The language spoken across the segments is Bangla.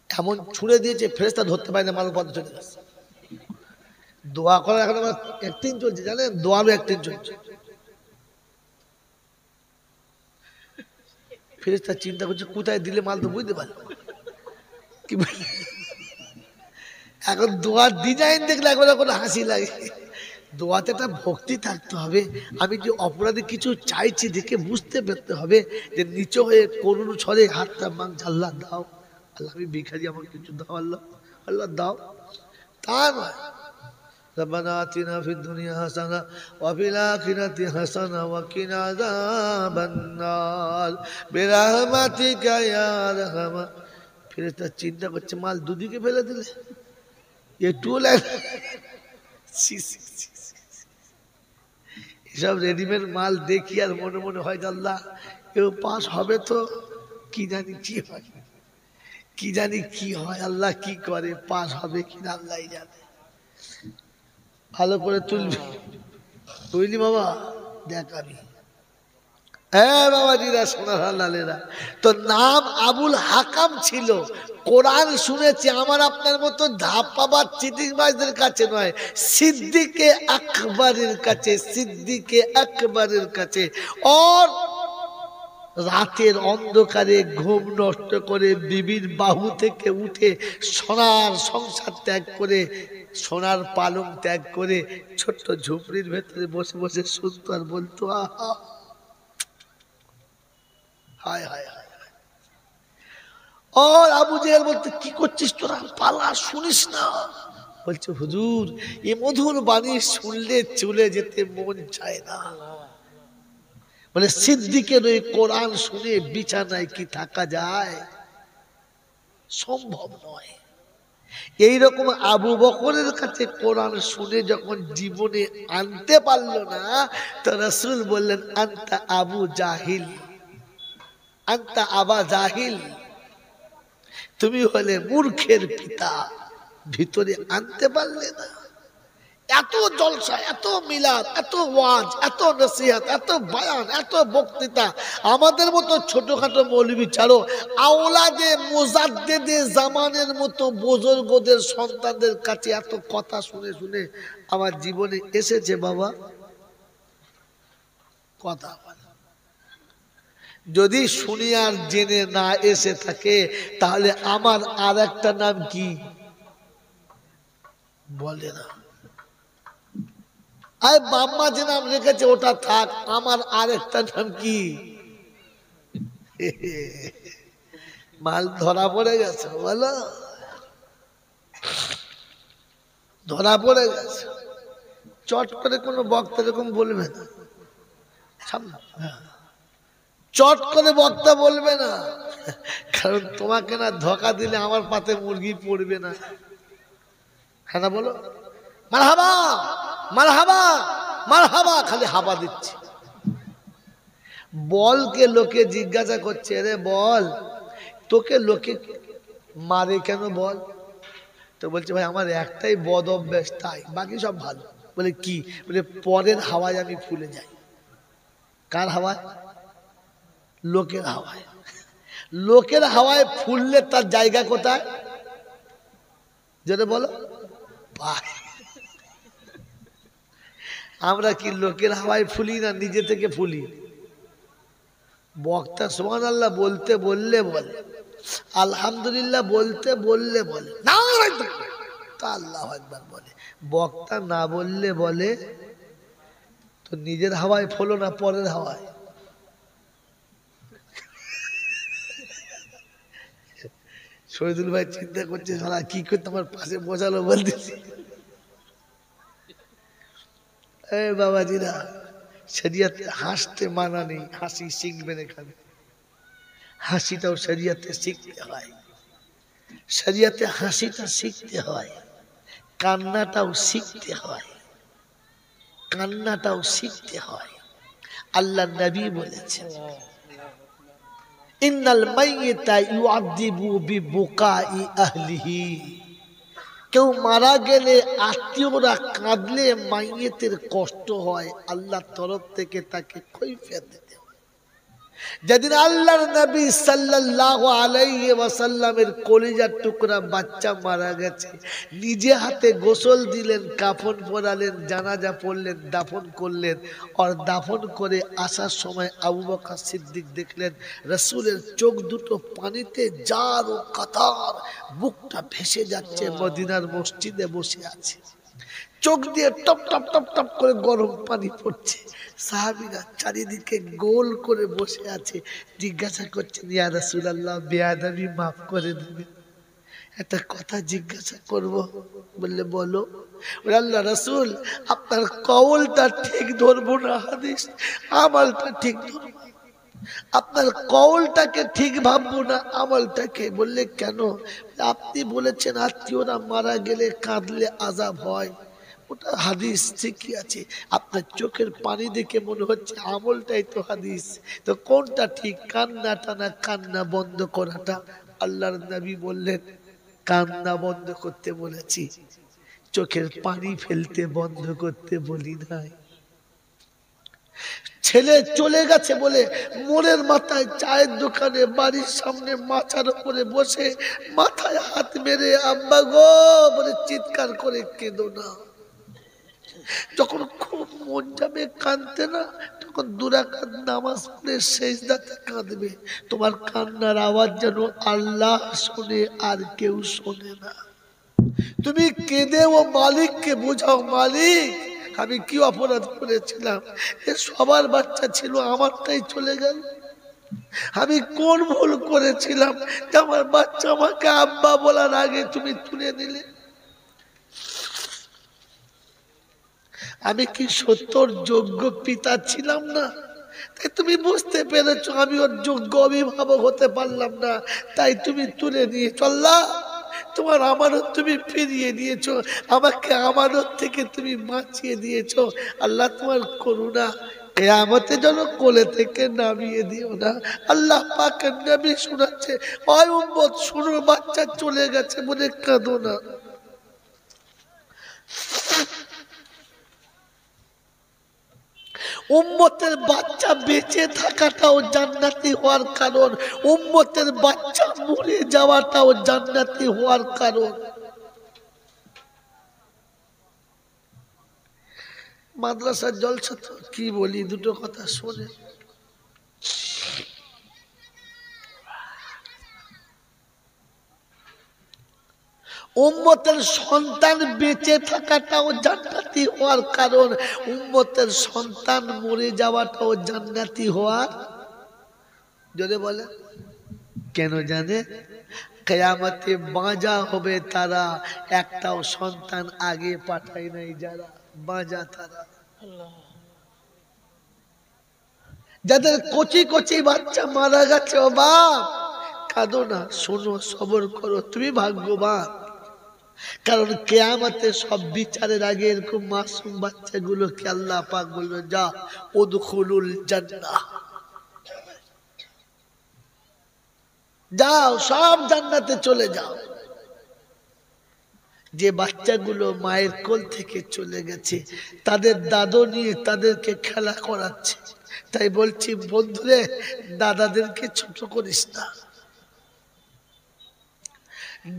এমন ছুঁড়ে দিয়েছে ফেরেশতা ধরতে পারে না, মানব পথে চলে গেছে। দোয়া করার এখন আমার একদিন চলছে, জানেন, দোয়ারও একদিন চলছে। ফেরেশতা চিন্তা করছে কোথায় দিলে মাল তো বুঝতে পারলো কি। এখন দোয়ার ডিজাইন দেখলে একবার কোনো হাসি লাগে। দোয়াতে একটা ভক্তি থাকতে হবে। আমি যে অপরাধী কিছু চাইছি দেখে বুঝতে পারতে হবে যে নিচে হয়ে করুণ ছড়ে হাতটা মাংস, আল্লাহ দাও, আল্লাহ আমি ভিখারি, আমার কিছু দাও, আল্লাহ আল্লাহ দাও। তা নয়, ربنا آتنا في الدنيا حسنة وفي الآخرة حسنة وقنا عذاب النار برحمتك يا أرحم। ফেরেশতা চিন্তা করছে মাল দুদিকে ফেলে দিলে একটু এসব রেডিমেড মাল দেখি আর মনে মনে হয় আল্লাহ কেউ পাস হবে তো, কি জানি কি হয়, কি জানি কি হয়, আল্লাহ কি করে, পাস হবে কিনা আল্লাহ জানে। ভালো করে তুলবি, বুঝলি বাবা, দেখ আমি হ্যাঁ বাবাজিরা, সোনার লালেরা, তো নাম আবুল হাকাম ছিল। কোরআন শুনেছে আমার আপনার মতো ধাপ্পাবাজ চিটিংবাজদের কাছে নয়, সিদ্দিকে আকবরের কাছে, সিদ্দিকে আকবরের কাছে। और রাতের অন্ধকারে ঘুম নষ্ট করে বিবির বাহু থেকে উঠে সোনার সংসার ত্যাগ করে, সোনার পালং ত্যাগ করে ছোট্ট ঝুপড়ির ভেতরে বসে বসে শুনতো আর বলতো আহা হায় হায় হায়। और আবু জেহেল বলতে কি করছিস তোরা, পালা, শুনিস না। বলছে হুজুর এ মধুর বাণী শুনলে চলে যেতে মন চায় না। বলে সিদ্দিকের ওই কোরআন শুনে বিছানায় কি থাকা যায়, সম্ভব নয়। এইরকম আবু বকরের কাছে কোরআন শুনে যখন জীবনে আনতে পারলো না, তো রাসূল বললেন আনতা আবু জাহিল, আনতা আবা জাহিল, তুমি হলে মূর্খের পিতা, ভিতরে আনতে পারলে না। এত জলসা, এত মিলাদ, এত ওয়াজ, এত নসিহত, এত বয়ান, এত বক্তৃতা, আমাদের মতো ছোটখাটো মৌলবি ছাড়ো, আওলাদে মুজাদ্দেদে জামানের মতো বুজুর্গদের সন্তানদের কাছে এত কথা শুনে শুনে আমার জীবনে এসেছে বাবা কথা। যদি শুনি আর জেনে না এসে থাকে তাহলে আমার আর একটা নাম কি বলে না, আরে বাম্মা যে নাম রেখেছে ওটা থাক, আমার আর একটা নাম কি। মাল ধরা পড়ে গেছে, বলো ধরা পড়ে গেছে। চট করে কোনো বক্তা এরকম বলবে না, চট করে বক্তা বলবে না, কারণ তোমাকে না ধোঁকা দিলে আমার পাতে মুরগি পড়বে না। হ্যাঁ না বলো, মারহাবা মারহাবা মারহাবা, খালি হাবা দিচ্ছে। বলকে লোকে জিজ্ঞাসা করছে, রে বল তোকে লোকে মারে কেন বল, তো বলছে ভাই আমার একটাই বদ অভ্যাস, তাই বাকি সব ভালো। বলে কি, বলে পরের হাওয়ায় আমি ফুলে যাই। কার হাওয়ায়? লোকের হাওয়ায়। লোকের হাওয়ায় ফুললে তার জায়গা কোথায়, যেটা বলো পায়। আমরা কি লোকের হাওয়ায় ফুলি না নিজে থেকে ফুলি? বক্তা সুবহানাল্লাহ বলতে বললে বলে, আলহামদুলিল্লাহ বলতে বললে বলে, না তা আল্লাহু আকবার বলে। বক্তা না বললে বলে তো নিজের হাওয়ায় ফলো না পরের হাওয়ায়। শহীদুল ভাই চিন্তা করছে সারা কি করতে আমার পাশে বসালো বলতেছি। এই বাবাজিরা, শরিয়তে হাসতে মানা নেই, হাসি শিখবেন এখানে। হাসিটাও শরিয়তে শিখতে হয়, শরিয়তে হাসিটা শিখতে হয়, কান্নাটাও শিখতে হয়, কান্নাটাও শিখতে হয়। আল্লাহ নবী বলেছেন ইন্নাল মাইয়িতা ইউআযিবু বিবুকাই আহলিহি, কেউ মারা গেলে আত্মীয়রা কাঁদলে মাইয়েতের কষ্ট হয়, আল্লাহর তরফ থেকে তাকে কৈফিয়ত দিতে হয়। যেদিন আল্লাহর নবী সাল্লাল্লাহু আলাইহি ওয়াসাল্লামের কলিজার টুকরা বাচ্চা মারা গেছে, নিজে হাতে গোসল দিলেন, কাফন পরালেন, জানাজা পড়লেন, দাফন করলেন। আর দাফন করে আসার সময় আবু বকর সিদ্দিক দেখলেন রাসূলের চোখ দুটো পানিতে জার ও কাতার, বুকটা ভেসে যাচ্ছে। মদিনার মসজিদে বসে আছে, চোখ দিয়ে টপ টপ টপ টপ করে গরম পানি পড়ছে। সাহাবীরা চারিদিকে গোল করে বসে আছে, জিজ্ঞাসা করছেন, ইয়া রাসূলুল্লাহ, বেয়াদবি মাফ করে দেবেন, একটা কথা জিজ্ঞাসা করব। বললে বলো। আল্লাহ রাসূল, আপনার কওলটা ঠিক ধরবো না হাদিস, আমলটা ঠিক ধরবো। আপনার কওলটাকে ঠিক ভাববো না, আমলটাকে। বললে কেন? আপনি বলেছেন আত্মীয়রা মারা গেলে কাঁদলে আযাব হয়, ওটা হাদিস ঠিকই আছে। আপনার চোখের পানি দেখে মনে হচ্ছে আমলটাই তো হাদিস, তো কোনটা ঠিক, কান্নাটা না কান্না বন্ধ করাটা? আল্লাহর নবী বললেন, কান্না বন্ধ করতে বলেছি, চোখের পানি ফেলতে বন্ধ করতে বলি নাই। ছেলে চলে গেছে বলে মোড়ের মাথায় চায়ের দোকানে বাড়ির সামনে মাথার উপরে বসে মাথায় হাত মেরে আব্বা গো বলে চিৎকার করে কেঁদো না। যখন খুব মন যাবে কাঁদতে না, তখন দুরাকাত নামাজ পড়ে সেজদাতে কাঁদবে। তোমার কান্নার আওয়াজ যেন আল্লাহ শোনে আর কেউ শোনে না। তুমি কেঁদে ও মালিককে বোঝাও, মালিক আমি কি অপরাধ করেছিলাম, এ সবার বাচ্চা ছিল, আমারটাই চলে গেল। আমি কোন ভুল করেছিলাম যে আমার বাচ্চা আমাকে আব্বা বলার আগে তুমি তুলে নিলে? আমি কি সত্যর যোগ্য পিতা ছিলাম না? তাই তুমি বুঝতে পেরেছো আমি ওর যোগ্য অভিভাবক হতে পারলাম না, তাই তুমি তুলে নিয়েছো। আল্লাহ, তোমার আমানত তুমি ফিরিয়ে দিয়েছো, আমাকে আমানত থেকে তুমি বাঁচিয়ে দিয়েছো। আল্লাহ, তোমার করুণা কিয়ামতে যেন কোলে থেকে নামিয়ে দিও না। আল্লাহ পাকের নবী শোনাচ্ছে, ওই উম্মত শুনো, বাচ্চা চলে গেছে বলে কাঁদো না। উম্মতের বাচ্চা বেঁচে থাকাটাও জান্নাতি হওয়ার কারণ, উম্মতের বাচ্চা মরে যাওয়াটাও জান্নাতি হওয়ার কারণ। মাদ্রাসার জলসা তো কি বলি, দুটো কথা শোনে। উম্মতের সন্তান বেঁচে থাকাটাও জান্নাতি হওয়ার কারণ, উম্মতের সন্তান মরে যাওয়াটাও জান্নাতি হওয়ার। জোরে বলে কেন জানে? কিয়ামতে বাঁজা হবে তারা, একটাও সন্তান আগে পাঠায় নাই যারা, বাঁজা তারা। যাদের কচি কচি বাচ্চা মারা গেছে, ও বাপ কাঁদো না, শোনো, সবর করো, তুমি ভাগ্যবান। কারণ কিয়ামতে সব বিচারের আগে এরকম মাসুম বাচ্চাগুলোকে আল্লাহ পাক বলবে, যা উদখুলুল জান্নাহ, যাও সব জান্নাতে চলে যাও। যে বাচ্চাগুলো মায়ের কোল থেকে চলে গেছে, তাদের দাদু নিয়ে তাদেরকে খেলা করাচ্ছে। তাই বলছি বন্ধুরে, দাদাদেরকে ছোট করিস না,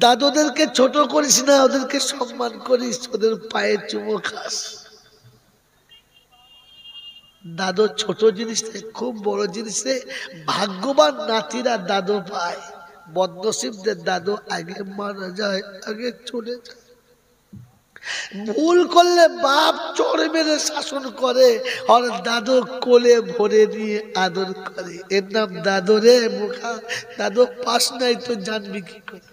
দাদুদেরকে ছোট করিস না, ওদেরকে সম্মান করিস, ওদের পায়ে চুমো খাস। দাদু ছোট জিনিস খুব বড় জিনিস রে। ভাগ্যবান নাতিরা দাদু পায়, বদনসিবদের দাদু আগে মারা যায়, আগে চলে যায়। ভুল করলে বাপ চড় মেরে শাসন করে, আর দাদু কোলে ভরে নিয়ে আদর করে। এর নাম দাদু রে মুখা। দাদু পাস নাই তো জানবি কি করে?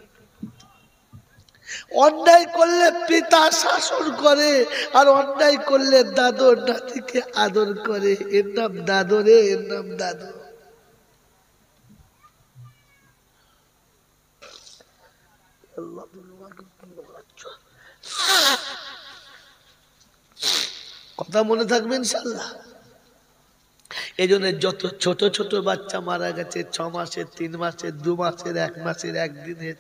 অন্যায় করলে পিতা শাসন করে, আর অন্যায় করলে দাদু নাতিকে আদর করে। এর নাম দাদু রে, এর নাম দাদু। কথা মনে থাকবে ইনশাআল্লাহ। এই জন্য যত ছোট ছোট বাচ্চা মারা গেছে, 6 মাসের, 3 মাসের, 2 মাসের, 1 মাসের, 1 দিনের,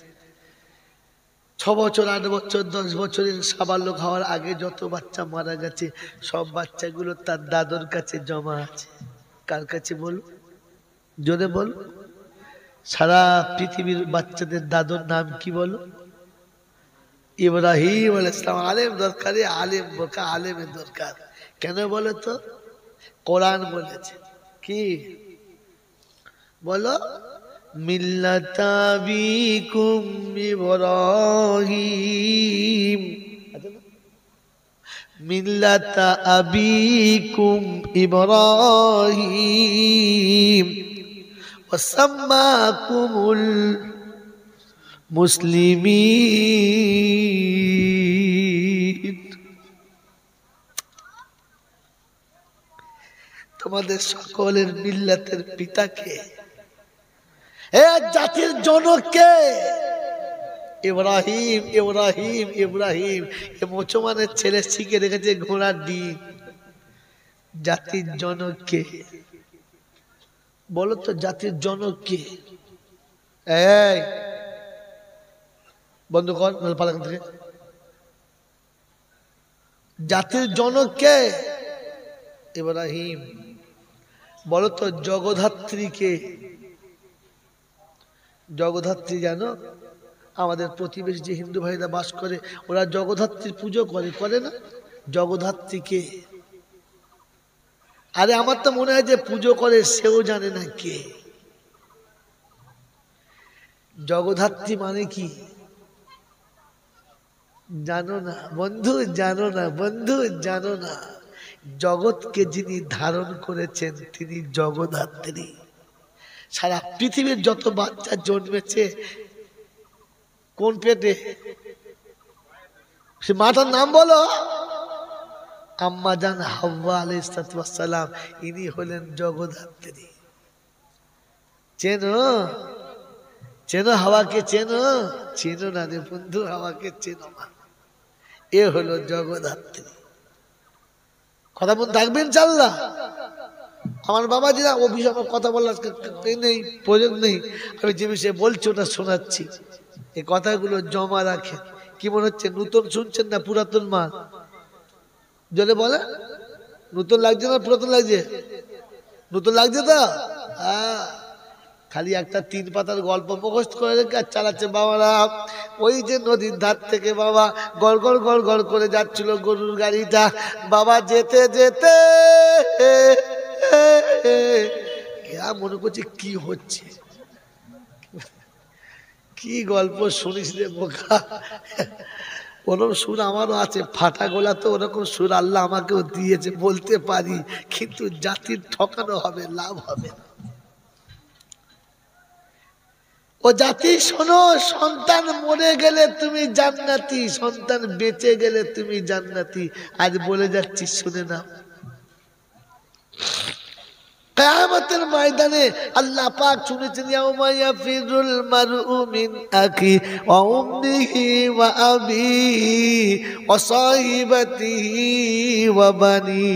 6 বছর, 8 বছর, 10 বছরের সাবালক হওয়ার আগে যত বাচ্চা মারা গেছে, সব বাচ্চাগুলো তার দাদুর কাছে জমা আছে। কার কাছে বলুন? জোরে বল। সারা পৃথিবীর বাচ্চাদের দাদুর নাম কি বলো? ইব্রাহিম আলাইহিস সালাম। আলেম দরকারে, আলেম বোকা, আলেমের দরকার কেন বলো তো? কোরআন বলেছে কি বলো? মিল্লাতা আবিকুম ইব্রাহিম, মিল্লাতা আবিকুম ইব্রাহিম ওয়াসাম্মাকুমুল মুসলিমিন। তোমাদের সকলের মিল্লাতের পিতাকে, এ জাতির জনককে ইব্রাহিম ইব্রাহিম ইব্রাহিম। এ মুসলমানের ছেলে শিখে রেখেছে ঘোড়ার ডিম। জাতির জনককে বলো তো, জাতির জনককে? এই বন্ধ কর পালান থেকে। জাতির জনককে ইব্রাহিম। বলো তো জগদ্ধাত্রীকে? জগদ্ধাত্রী জানো? আমাদের প্রতিবেশী যে হিন্দু ভাইরা বাস করে ওরা জগদ্ধাত্রীর পুজো করে, করে না? জগদ্ধাত্রীকে? আরে আমার তো মনে হয় যে পুজো করে সেও জানে না কে। জগদ্ধাত্রী মানে কি জানো না বন্ধু? জানো না বন্ধু, জানো না? জগৎকে যিনি ধারণ করেছেন তিনি জগদ্ধাত্রী। সারা পৃথিবীর যত বাচ্চা জন্মেছে কোন পেটে? সে মাতার নাম বলো? আম্মা জান হাওয়া আলাইহিস সালাম, ইনি হলেন জগদ্ধাত্রী। চেনো? চেনো হাওয়াকে? চেনো? চেনো না রে বন্ধু, হাওয়াকে চেনো না। এ হলো জগদ্ধাত্রী। কথা বলতে থাকবেন ইনশাআল্লাহ। আমার বাবাজিরা ও বিষয়ে আমার কথা বলার নেই, প্রয়োজন নেই। আমি যে বিষয়ে বলছি ওটা শোনাচ্ছি। এই কথাগুলো জমা রাখেন। কি মনে হচ্ছে নতুন শুনছেন না পুরাতন মাল? জলে বলে নতুন লাগছে না পুরাতন লাগছে? নতুন লাগছে তো? খালি একটা 3 পাতার গল্প মুখস্থ করে রেখে চালাচ্ছে বাবারা। ওই যে নদীর ধার থেকে বাবা গড় গড় গড় গড় করে যাচ্ছিল গরুর গাড়িটা। বাবা যেতে যেতে মনে করছে কি হচ্ছে, কি গল্প শুনিস রে বোকা। ওরকম সুর আমারও আছে, ফাটা গোলা তো ওরকম সুর আল্লাহ আমাকেও দিয়েছে, বলতে পারি, কিন্তু জাতির ঠকানো হবে, লাভ হবে না। ও জাতি শোনো, সন্তান মরে গেলে তুমি জান্নাতি, সন্তান বেঁচে গেলে তুমি জান্নাতি। আজ বলে যাচ্ছি শুনে না। কিয়ামতের ময়দানে আল্লাহ পাক শুনেছেন ইয়াউমা ইয়াফিরুল মারউ মিন আখি ওয়া উম্মিহি ওয়া আবিহি ওয়া সাহিবাতিহি ওয়া বানি।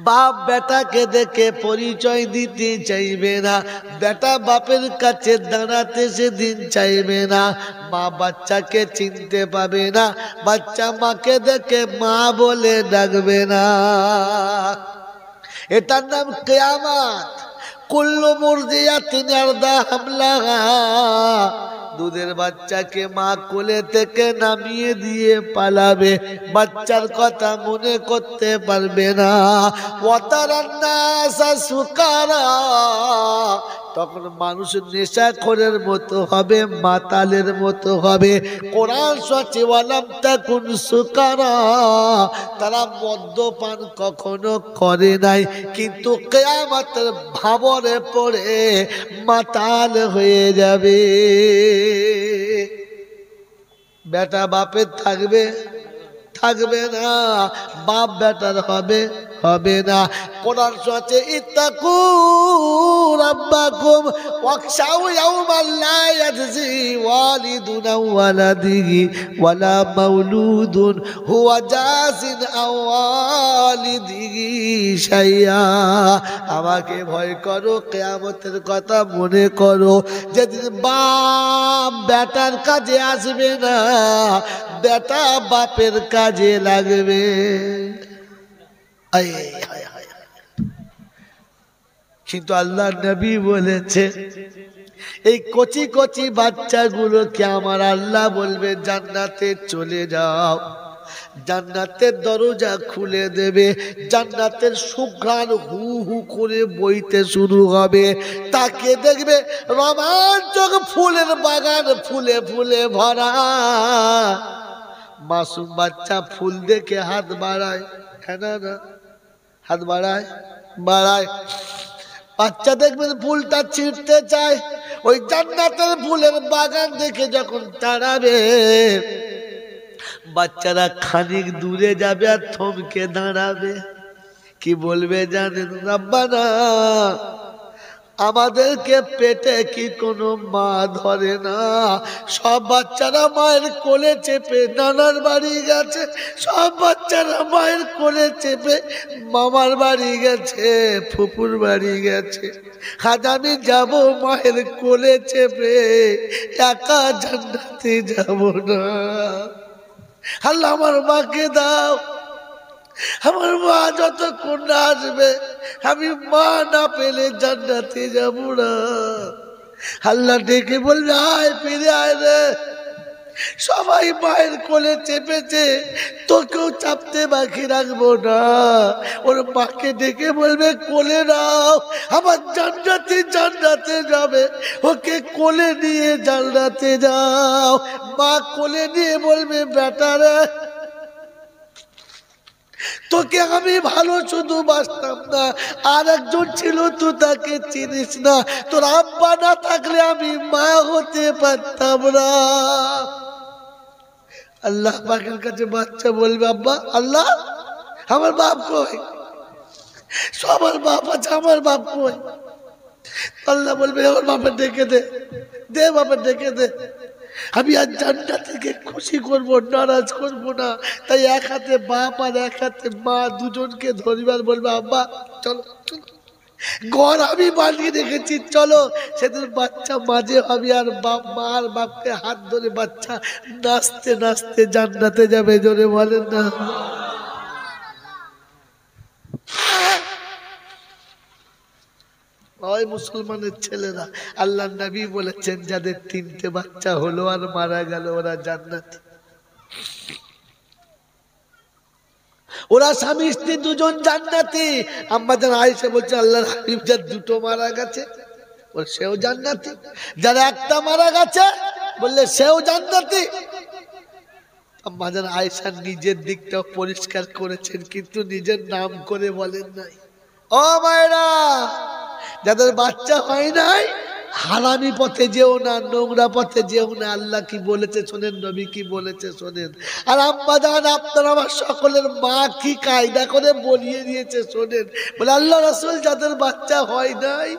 বাপ বেটাকে দেখে পরিচয় দিতে চাইবে না, বেটা বাপের কাছে দাঁড়াতে সেদিন চাইবে না, মা বাচ্চাকে চিনতে পাবে না, বাচ্চা মাকে দেখে মা বলে ডাকবে না। এটার নাম কিয়ামত। কুল্লু মুরদিয়াতিন আরদা হামলাহা। দুধের বাচ্চাকে মা কোলে থেকে নামিয়ে দিয়ে পালাবে, বাচ্চার কথা মনে করতে পারবে না। ওয়াতারান নাসা সুকারা। তখন মানুষ নেশাখোরের মতো হবে, মাতালের মতো হবে। কোরআন সচে ওয়ালাম তাকুন সুকারা। তারা মদ্যপান কখনো করে নাই, কিন্তু কিয়ামতের ভাবরে পড়ে মাতাল হয়ে যাবে। বেটা বাপের থাকবে, থাকবে না। বাপ বেটার হবে, হবে না। কোরআন সচে ইত্তাকু রাব্বাকুম ওয়াখশাউ ইয়াওমান লা ইয়াজজি ওয়ালিদুন আও ওয়ালাদিহি ওয়ালা মাউলুদুন হুয়া জাযিন আও ওয়ালিদিহি শাইয়া। আমাকে ভয় করো, কিয়ামতের কথা মনে করো, যেদিন বাপ বেটার কাজে আসবে না, বেটা বাপের কাজে লাগবে। কিন্তু আল্লাহ নবী বলেছে এই কচি কচি বাচ্চাগুলোকে আমার আল্লাহ বলবে জান্নাতে চলে যাও, জান্নাতের দরজা খুলে দেবে, জান্নাতের সুঘ্রাণ হু হু করে বইতে শুরু হবে। তাকে দেখবে রোমাঞ্চক ফুলের বাগান ফুলে ফুলে ভরা। মাসুম বাচ্চা ফুল দেখে হাত বাড়ায়, না হাত বাড়ায় বাড়ায়, বাচ্চা দেখবেন ফুলটা ছিঁড়তে চায়, ওই জান্নাতের ফুলের বাগান দেখে যখন তাড়াবে বাচ্চারা খানিক দূরে যাবে আর থমকে দাঁড়াবে। কি বলবে জানেন? রাব্বানা আমাদেরকে পেটে কি কোনো মা ধরে না? সব বাচ্চারা মায়ের কোলে চেপে নানার বাড়ি গেছে, সব বাচ্চারা মায়ের কোলে চেপে মামার বাড়ি গেছে, ফুপুর বাড়ি গেছে। আজ আমি যাব মায়ের কোলে চেপে, একা জান্নাতে যাব না। আল্লাহ আমার মাকে দাও, আমার মা যতক্ষণ না আসবে আমি মা না পেলে জান্নাতে যাব না। আল্লাহ ডেকে বলবে আয় ফিরে আয় রে। সবাই মায়ের কোলে চেপেছে, তোকেও চাপতে বাকি রাখবো না। ওর মাকে ডেকে বলবে কোলে নাও, আমার জান্নাতে জান্নাতে যাবে, ওকে কোলে নিয়ে জান্নাতে যাও। মা কোলে নিয়ে বলবে বেটা রে তোকে আমি ভালো শুধু বাসতাম না, আর একজন ছিল তুই তাকে চিনিস না, তোর আব্বা না থাকলে আমি মা হতে পারতাম না। আল্লাহ পাকের কাছে বাচ্চা বলবে আব্বা আল্লাহ আমার বাপ কই? সবার বাপ আছে, আমার বাপ কই? আল্লাহ বলবে আমার বাপের ডেকে দে, দে বাপের ডেকে দে। আমি আজ জান্নাত থেকে খুশি করবো, নারাজ করবো না। তাই এক হাতে বাপ আর এক হাতে মা দুজনকে ধরিবার বলবে আব্বা চলো ঘর আমি বানিয়ে রেখেছি, চলো। সেদিন বাচ্চা মাঝে হবে আর বাপ মা আর বাপকে হাত ধরে বাচ্চা নাচতে নাচতে জান্নাতে যাবে। জোরে বলেন না। ওই মুসলমানের ছেলেরা, আল্লাহ নবী বলেছেন যাদের তিনটে বাচ্চা হলো আর মারা গেল ওরা জান্নাতি। ওরা স্বামী স্ত্রী দুজন জান্নাতি। আম্মা জান আয়েশা বলছে আল্লাহর হাবিব যার দুটো মারা গেছে ওর সেও জান্নাতি, যার একটা মারা গেছে বললে সেও জান্নাতি। আম্মা জান আয়েশা নিজের দিকটা পরিষ্কার করেছেন কিন্তু নিজের নাম করে বলেন নাই। ও মায়েরা যাদের বাচ্চা হয় নাই হারামি পথে যেও না, নোংরা পথে যেও না। আল্লাহ কি বলেছে শোনেন, নবী কি বলেছে শোনেন। আর আম্মা জান আপনারা আমার সকলের মা কি কায়দা করে বলিয়ে দিয়েছে শোনেন। বলে আল্লাহ রাসূল যাদের বাচ্চা হয় নাই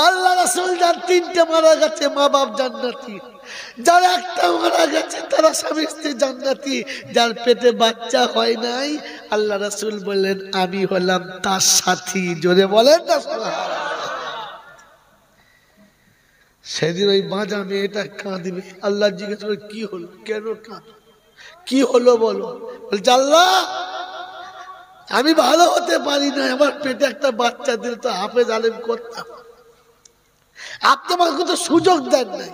আল্লাহ রাসূল যার তিনটে মারা গেছে মা বাপ জান্নাতি, যার একটা মারা গেছে তারা স্বামী স্ত্রী জান্নাতি, যার পেটে বাচ্চা হয় নাই আল্লাহ রাসূল বললেন আমি হলাম তার সাথী। জোরে বলেন না সুবহানাল্লাহ। সেদিন ওই বাঁচা মেয়েটা কাঁদবে, আল্লাহ জিজ্ঞেস করে কি হলো, কেন কাঁদ, কি হলো বলো। বলছে আল্লাহ আমি ভালো হতে পারি না, আমার পেটে একটা বাচ্চা দিলে তো হাফেজ আলেম করতাম, আপনি আমাকে তো সুযোগ দেন নাই।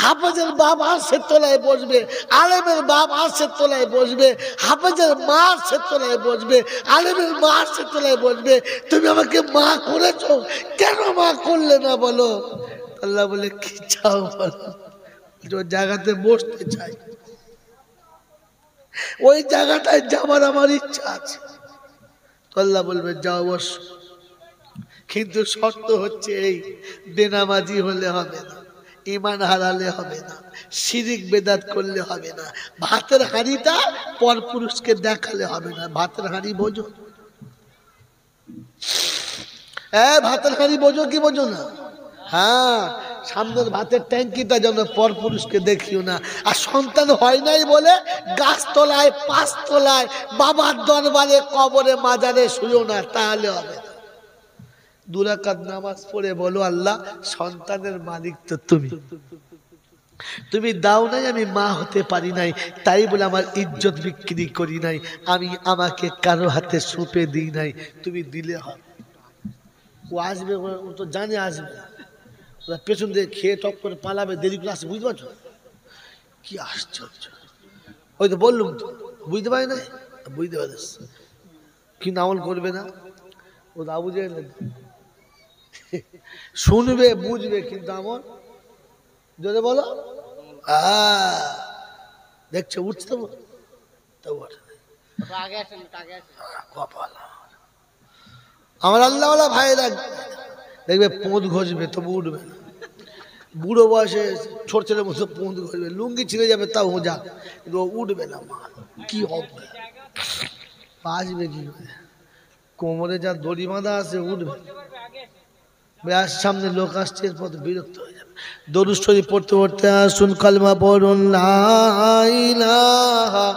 হাফেজের বাপ আরশের তলায় বসবে, আলেমের বাপ আরশের তলায় বসবে, হাফেজের মা আরশের তলায় বসবে, আলেমের মা আরশের তলায় বসবে। তুমি আমাকে মা করেছো, কেন মা করলে না বলো। আল্লাহ বলে কি চাও বলো। ওই জায়গাতে বসতে চাই, ওই জায়গাটায় যাবার আমার ইচ্ছা আছে। আল্লাহ বলবে যাও বস, কিন্তু শর্ত হচ্ছে এই বেনামাজি হলে হবে না, ঈমান হারালে হবে না, শিরিক বেদাত করলে হবে না, ভাতের হাঁড়িটা পর পুরুষকে দেখালে হবে না। ভাতের হাঁড়ি বোঝো? ভাতের হাঁড়ি বোঝো কি বোঝো না? হ্যাঁ, সামনের ভাতের ট্যাঙ্কিটা যেন পর পুরুষকে দেখিও না। আর সন্তান হয় নাই বলে গাছতলায় পাঁচতলায় বাবার দরবারে কবরে মাজারে শুয়েও না, তাহলে হবে না। 2 রাকাত নামাজ পড়ে বলো আল্লাহ সন্তানের মালিক তো তুমি, তুমি দাও নাই, আমি মা হতে পারি নাই, তাই বলে আমার ইজ্জত বিক্রি করি নাই, আমি আমাকে কারো হাতে সঁপে দিই নাই, তুমি দিলে হবে। ও আসবে, ও তো জানে আসবে, ওরা পেছন দিয়ে খেয়ে টপ করে পালাবে, দেরি করে আসবে, বুঝতে পারছো? কি আশ্চর্য! ওই তো বললুম তো, বুঝতে পারি না, বুঝতে পারিস কিন্তু আমল করবে না। ও দা বুঝে শুনবে বুঝবে কিন্তু আমল, যদি বলো দেখছে উঠছে তো আমার আল্লাহওয়ালা ভাইরা দেখবে পোঁদ ঘষবে তবু উঠবে না। বুড়ো বয়সে ছোট ছেলের মতো পোঁদ ঘষবে, লুঙ্গি ছিঁড়ে যাবে তাও যা, কিন্তু উঠবে না। মা কি হবে, বাঁচবে কি করে? কোমরে যা দড়ি বাঁধা আছে, উঠবে? ব্যাস সামনে লোক আসছে, এরপর বিরক্ত হয়ে যাবে। দরুদ শরীফ পড়তে পড়তে আসুন, কালমা পড়ুন লা ইলাহা।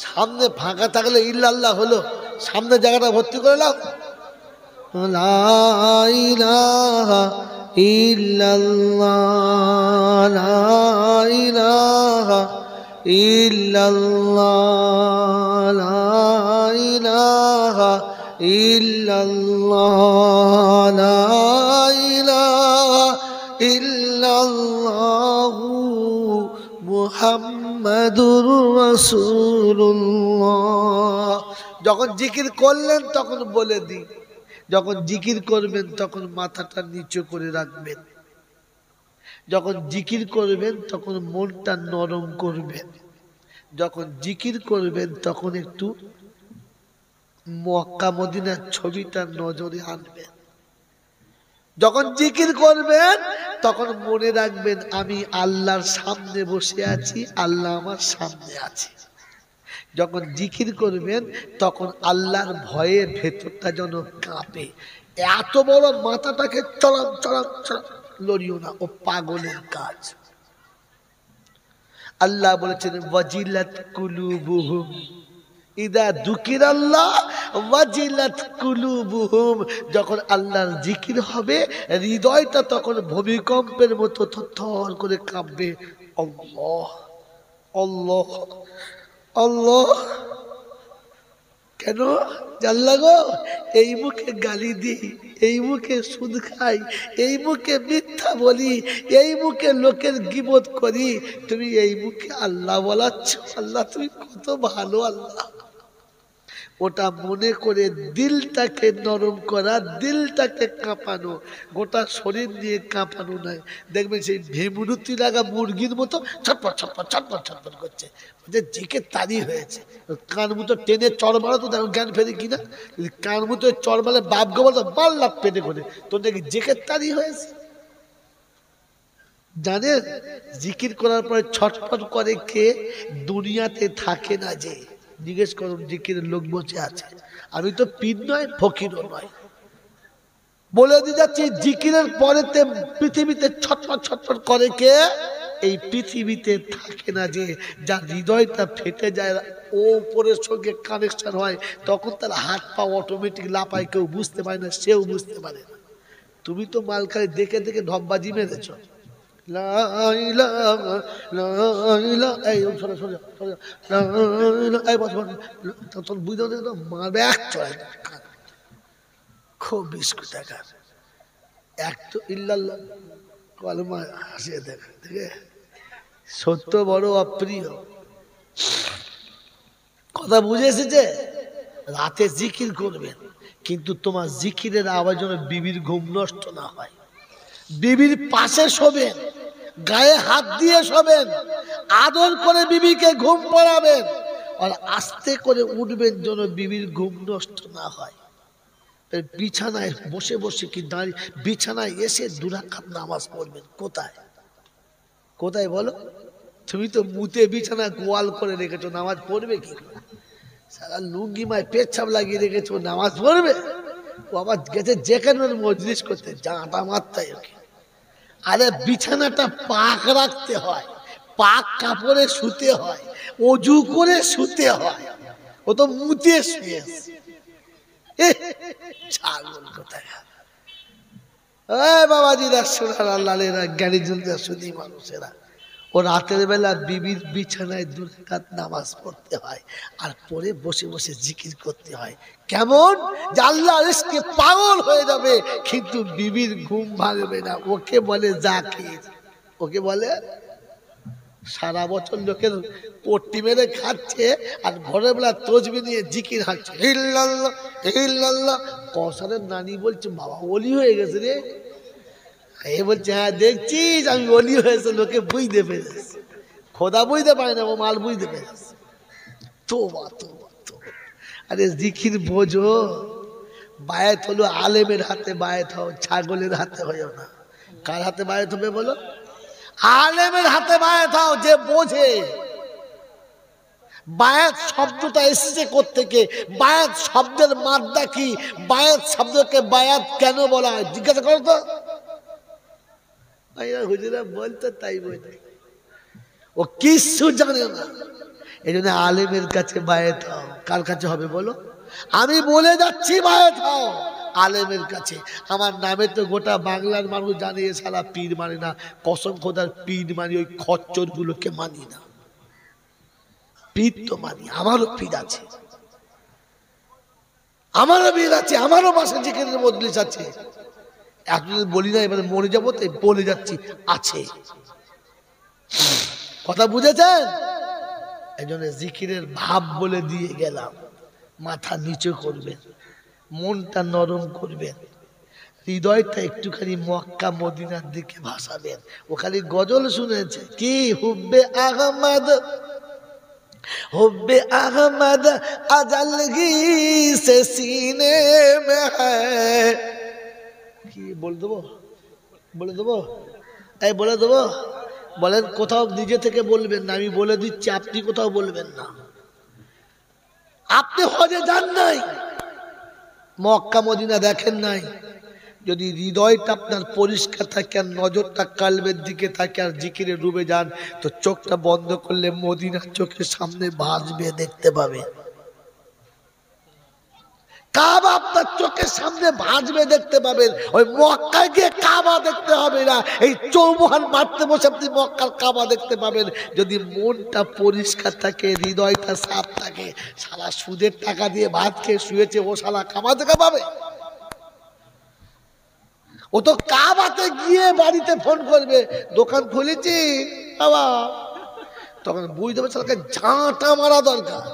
সামনে ফাঁকা থাকলে ইল্লাল্লাহ হলো, সামনে জায়গাটা ভর্তি করে নাও। লা ইলাহা ইল্লাল্লাহ, লা ইলাহা ইল্লাল্লাহ, লা ইলাহা ইল্লাল্লাহ, লা ইলাহা ইল্লাল্লাহু মুহাম্মাদুর রাসূলুল্লাহ। যখন জিকির করলেন তখন বলে দিন, যখন জিকির করবেন তখন মাথাটা নিচু করে রাখবেন, যখন জিকির করবেন তখন মনটা নরম করবেন, যখন জিকির করবেন তখন একটু মক্কা মদিনার ছবিটা নজরে আনবেন, যখন জিকির করবেন তখন মনে রাখবেন আমি আল্লাহর সামনে বসে আছি, আল্লাহ আমার সামনে আছে। যখন জিকির করবেন তখন আল্লাহর ভয়ে ভেতরটা যেন কাঁপে। এত বড় মাথাটাকে চড়াম চড়াম চড়াম লড়িও না, ও পাগলের কাজ। আল্লাহ বলেছেন ওয়াজিলাত কুলুবুহুম ইদা যুকিরাল্লাহ ওয়াজিলাত কুলুবুহুম। যখন আল্লাহর জিকির হবে হৃদয়টা তখন ভূমিকম্পের মতো থরথর করে কাঁপবে। আল্লাহ আল্লাহ আল্লাহ। কেন জানলা গো? এই মুখে গালি দিই, এই মুখে সুদ খাই, এই মুখে মিথ্যা বলি, এই মুখে লোকের গীবত করি, তুমি এই মুখে আল্লাহ বলাচ্ছ। আল্লাহ তুমি কত ভালো আল্লাহ। ওটা মনে করে দিলটাকে নরম করা, দিলটাকে কাঁপানো, গোটা শরীর দিয়ে কাঁপানো নয়। দেখবেন সেই ভেমরুতি লাগা মুরগির মতো ছটপট ছটপট ছটপট ছটপট করছে, জিকে তারি হয়েছে। কান মুতো টেনে চড় মারো তো দেখো জ্ঞান ফেরে কিনা। কান মুতো চড় মারলে বাপ গো বলতো বাল্লাপ পেটে করে, তোর দেখি জেকে তারি হয়েছে। জানেন জিকির করার পরে ছটফট করে কে? দুনিয়াতে থাকে না যে। জিজ্ঞেস করুন জিকিরের লোক বসে আছে, আমি তো পীর নয় ফকিরও নয়। বলে দিয়ে যাচ্ছি জিকিরের পরেতে পৃথিবীতে ছটফট ছটফট করে কে? এই পৃথিবীতে থাকে না যে, যার হৃদয়টা ফেটে যায়, ও উপরের সঙ্গে কানেকশন হয়, তখন তার হাত পা অটোমেটিক লাপায়, কেউ বুঝতে পারে না, সেও বুঝতে পারে না। তুমি তো মালখালি দেখে দেখে ঢপবাজি মেরেছ। খুব বিস্কুট টাকার এক তো ইল্লাল্লাহ কলমা হাসিয়ে দেখে দেখে সত্য বড় অপ্রিয় কথা বুঝে এসেছে। রাতে জিকির করবেন, কিন্তু তোমার জিকিরের আওয়াজ যেন বিবির ঘুম নষ্ট না হয়। বিবির পাশে শোবেন, গায়ে হাত দিয়ে শোবেন, আদর করে বিবিকে ঘুম পড়াবেন, আর আস্তে করে উঠবেন যেন বিবির ঘুম নষ্ট না হয়। বিছানায় বসে বসে কি দাঁড়িয়ে, বিছানায় এসে 2 রাকাত নামাজ পড়বেন। কোথায় কোথায় বলো? তুমি তো মুতে বিছানা গোয়াল করে রেখেছো, নামাজ পড়বে কি করে? সারা লুঙ্গি মায় পেচ্ছাপ লাগিয়ে রেখেছো, নামাজ পড়বে? ও আবার গেছে যেখানে মজলিস করতে, জাঁটা মারতাই ওকে। আরে বিছানাটা পাক রাখতে হয়, পাক কাপড়ে শুতে হয়, অজু করে শুতে হয়, ও তো মুতে শুয়ে ছাগল কোথায়। বাবাজিরা সোনার আল্লাহরা জ্ঞানী জনরা শুনি মানুষেরা, ও রাতের বেলা বিবির বিছানায় 2 রাকাত নামাজ পড়তে হয় আর পরে বসে বসে জিকির করতে হয়। কেমন? যে আল্লাহ ইশকে পাগল হয়ে যাবে কিন্তু বিবির ঘুম ভাঙবে না। ওকে বলে জাকির, ওকে বলে। সারা বছর লোকের পট্টি মেরে খাচ্ছে আর ভোরের বেলা তসবিহ নিয়ে জিকির হাঁটছে, ইল্লাল্লাহ ইল্লাল্লাহ। কৌশলের নানি বলছে বাবা ওলি হয়ে গেছে রে। এ বলছে হ্যাঁ দেখছিস আমি ওলি হয়েছে, লোকে বুঝতে পেরেছে। খোদা বুঝতে পারে না, ও মাল বুঝতে পেরেছে। তোবা তোবা তোবা। আরে জিকির বোঝো। বায়াত হলো আলেমের হাতে বায়াত হও, ছাগলের হাতে হয়েও না। কার হাতে বায়াত হবে বলো? আলেমের হাতে বায়াত হও, যে বোঝে। বায়াত শব্দটা এসেছে কোত্থেকে? বায়াত শব্দের মাদ্দা কি? বায়াত শব্দকে বায়াত কেন বলা হয় জিজ্ঞাসা করো তো। হুজুরা বলতো তাই বলতে, ও কিছু জানে না। এই জন্য আলেমের কাছে বায়াত হও। কার কাছে হবে বলো? আমি বলে যাচ্ছি বায়াত হও আলেমের কাছে। আমার নামে তো গোটা বাংলার মানুষ জানে এ শালা পীর মানে না। কসম খোদার পীর মানি, ওই খচ্চর গুলোকে মানি না। পীর তো মানি, আমারও পীর আছে, আমারও পীর আছে, আমারও মাসে জিকিরের মজলিস আছে। এখন বলি না, এবারে মরে যাবো তাই বলে যাচ্ছি আছে। কথা বুঝেছেন? এই জন্য জিকিরের ভাব বলে দিয়ে গেলাম। মাথা নিচু করবেন, মনটা নরম করবেন, হৃদয়টা একটুখানি মক্কা মদিনার দিকে ভাসাবেন। ও খালি গজল শুনেছে কি হুব্বে আহমদ, হুব্বে আহমদ আজলগি সে সিনে মে হ্যায়। কি বলে দেবো? বলে দেবো? এই বলে দেবো? বলেন। কোথাও নিজে থেকে বলবেন না, আমি বলে দিচ্ছি, আপনি কোথাও বলবেন না। আপনি হজে যান নাই, মক্কা মদিনা দেখেন নাই, যদি হৃদয়টা আপনার পরিষ্কার থাকে আর নজরটা কালবের দিকে থাকে আর জিকিরে ডুবে যান, তো চোখটা বন্ধ করলে মদিনার চোখের সামনে ভাসবে, দেখতে পাবে। কাবা আপনার চোখের সামনে ভাসবে, দেখতে পাবেন। ওই মক্কায় গিয়ে কাবা দেখতে হবে না, এই চৌমুহান মারতে বসে আপনি মক্কার কাবা দেখতে পাবেন। যদি মনটা পরিষ্কার থাকে, হৃদয়টা সাফ থাকে। শালা সুদের টাকা দিয়ে ভাত খেয়ে শুয়েছে, ও শালা কাবা দেখা পাবে? ও তো কাবাতে গিয়ে বাড়িতে ফোন করবে, দোকান খুলেছি বাবা, তখন বুঝতে পারছে শালাকে ঝাঁটা মারা দরকার।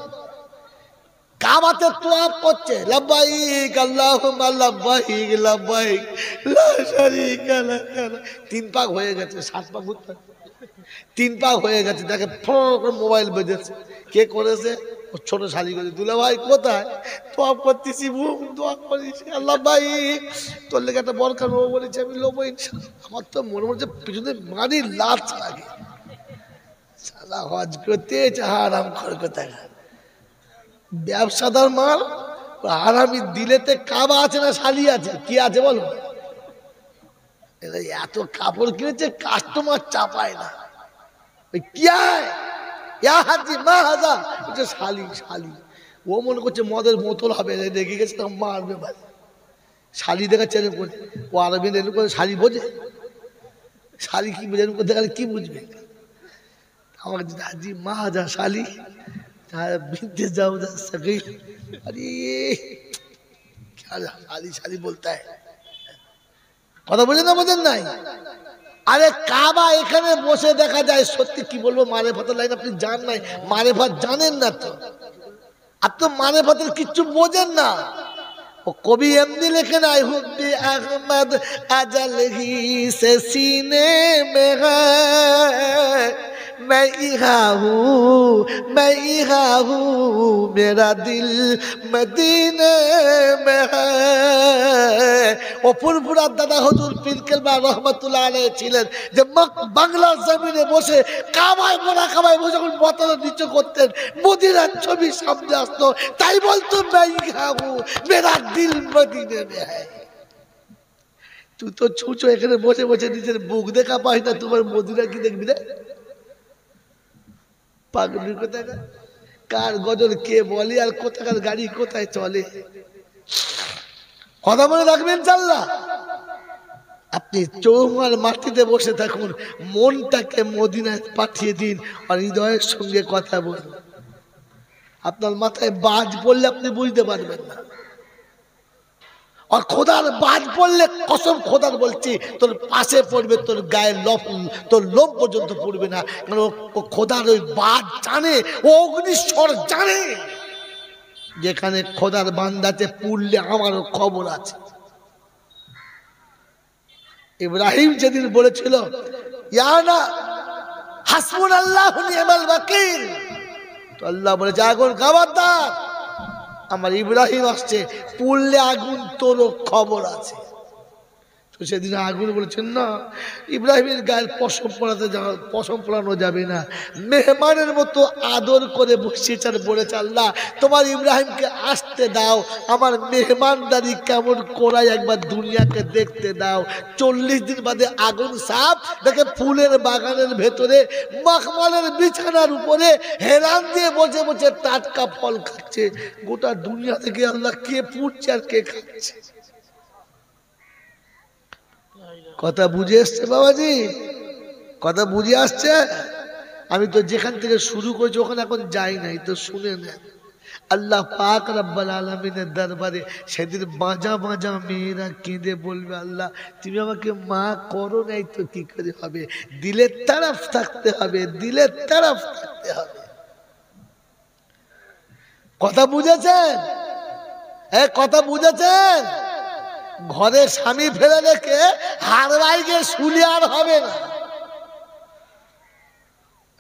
কাবাতে তোয়াফ করছে, লাব্বাইক আল্লাহুম্মা লাব্বাইক লাব্বাইক লা শারীকা লাক। 3 পাক হয়ে গেছে, 7 পাক ঘুরতে 3 পাক হয়ে গেছে, দেখে ফোন করে মোবাইল বেজেছে। কে করেছে? ও ছোট শালি করেছে। দুলা ভাই কোথায়? তোয়াফ করতেছি, বুক দোয়া করিস আল্লাহ ভাই তোর লেগে একটা বরকা নেবো বলেছি, আমি লোবো ইনশাআল্লাহ। আমার তো মনে হচ্ছে পিছনে মারি লাচ লাগে। শালা হজ করতে হারাম খোর কোথায়, ব্যবসাদার মাল। আর আমি দিলেতে কাবা আছে না শালি আছে? কি আছে বলো? এত কাপড় কিনেছে, কাস্টমার চাপায় না। কি হাজি মা হাজার শালি শালি, ও মনে করছে মদের বোতল হবে, রেগে গেছে মারবে ভাই। শালি দেখাচ্ছে এরকম করে, ও আরবি এরকম করে শালি বোঝে? শালি কি বোঝে? এরকম করে দেখালে কি বুঝবে? আমাকে হাজি মা হাজার শালি বিনতে जाओ सगी, अरे क्या शाली शाली बोलता है। কথা বোঝেন না? বোঝেন নাই? আরে কাবা এখানে বসে দেখা যায়। সত্যি কি বলবো, মারেফাতের লাইন আপনি জান নাই, মারেফাত জানেন না তো, আপনি তো মারেফাতের কিচ্ছু বোঝেন না। ও কবি এমনি লেখে নাই, হুব্বি আহমদ আজলহি সে সিনে মে হ্যায়, मैं यहाँ हूँ मेरा दिल मदीने में है। অপুরপুরার দাদা হুজুর পীর কেলবা রহমাতুল্লাহ আলাইহি ছিলেন, যে বাংলার জমিনে বসে কাবায় মোরা কাবায় বসে যখন মাথাটা নিচু করতেন, মদিনার ছবি সামনে আসতো, তাই বলতো मैं यहाँ हूँ मेरा दिल मदीने में है। তুই তো ছুঁচো এখানে বসে বসে নিজের বুক দেখা পাই না, তোমার মদিনা কি দেখবি রে? পাগলের কোথায় কার গজল কে বলে আর কোথাকার গাড়ি কোথায় চলে, কথা মনে রাখবেন। চাল্লা আপনি চৌমার মাটিতে বসে থাকুন, মনটাকে মদিনায় পাঠিয়ে দিন আর হৃদয়ের সঙ্গে কথা বলুন। আপনার মাথায় বাজ পড়লে আপনি বুঝতে পারবেন না। আর খোদার বাজ পড়লে কসম খোদার বলছি তোর পাশে পড়বে, তোর গায়ে তোর লোম পর্যন্ত পড়বে না। কারণ ও খোদার ওই বাজ জানে, ও অগ্নিশ্বর জানে যেখানে খোদার বান্দাতে পুড়লে আমারও খবর আছে। ইব্রাহিম যেদিন বলেছিল ইয়ানা হাসবুনাল্লাহু নি'মাল ওয়াকিল, তো আল্লাহ বলেছে আগুন খবরদার, আমার ইব্রাহিম আসছে, পুড়লে আগুন তোরও খবর আছে। তো সেদিন আগুন বলেছেন না, ইব্রাহিমের গায়ের পশম পরানো যাবে না। মেহমানের মতো আদর করে বসিয়েছে আর বলেছে আল্লাহ তোমার ইব্রাহিমকে আসতে দাও, আমার মেহমানদারি কেমন করাই একবার দুনিয়াকে দেখতে দাও। 40 দিন বাদে আগুন সাপ দেখে ফুলের বাগানের ভেতরে মখমলের বিছানার উপরে হেরান দিয়ে বসে বসে টাটকা ফল খাচ্ছে। গোটা দুনিয়া থেকে আল্লাহ কে পুড়ছে আর কে খাচ্ছে। কথা বুঝে আসছে বাবাজি? কথা বুঝে আসছে? আমি তো যেখান থেকে শুরু করেছি ওখানে এখন যাই নাই, তো শুনে নেন। আল্লাহ পাক রব্বুল আলামিনের দরবারে সেদিন বাজা বাজা মেয়েরা কেঁদে বলবে আল্লাহ তুমি আমাকে মা করো নাই তো কি করে হবে? দিলের তরফ থাকতে হবে, দিলের তরফ থাকতে হবে। কথা বুঝেছেন? কথা বুঝেছেন? ঘরে স্বামী ফেলে রেখে হারবাই গিয়ে শুলে আর হবে না।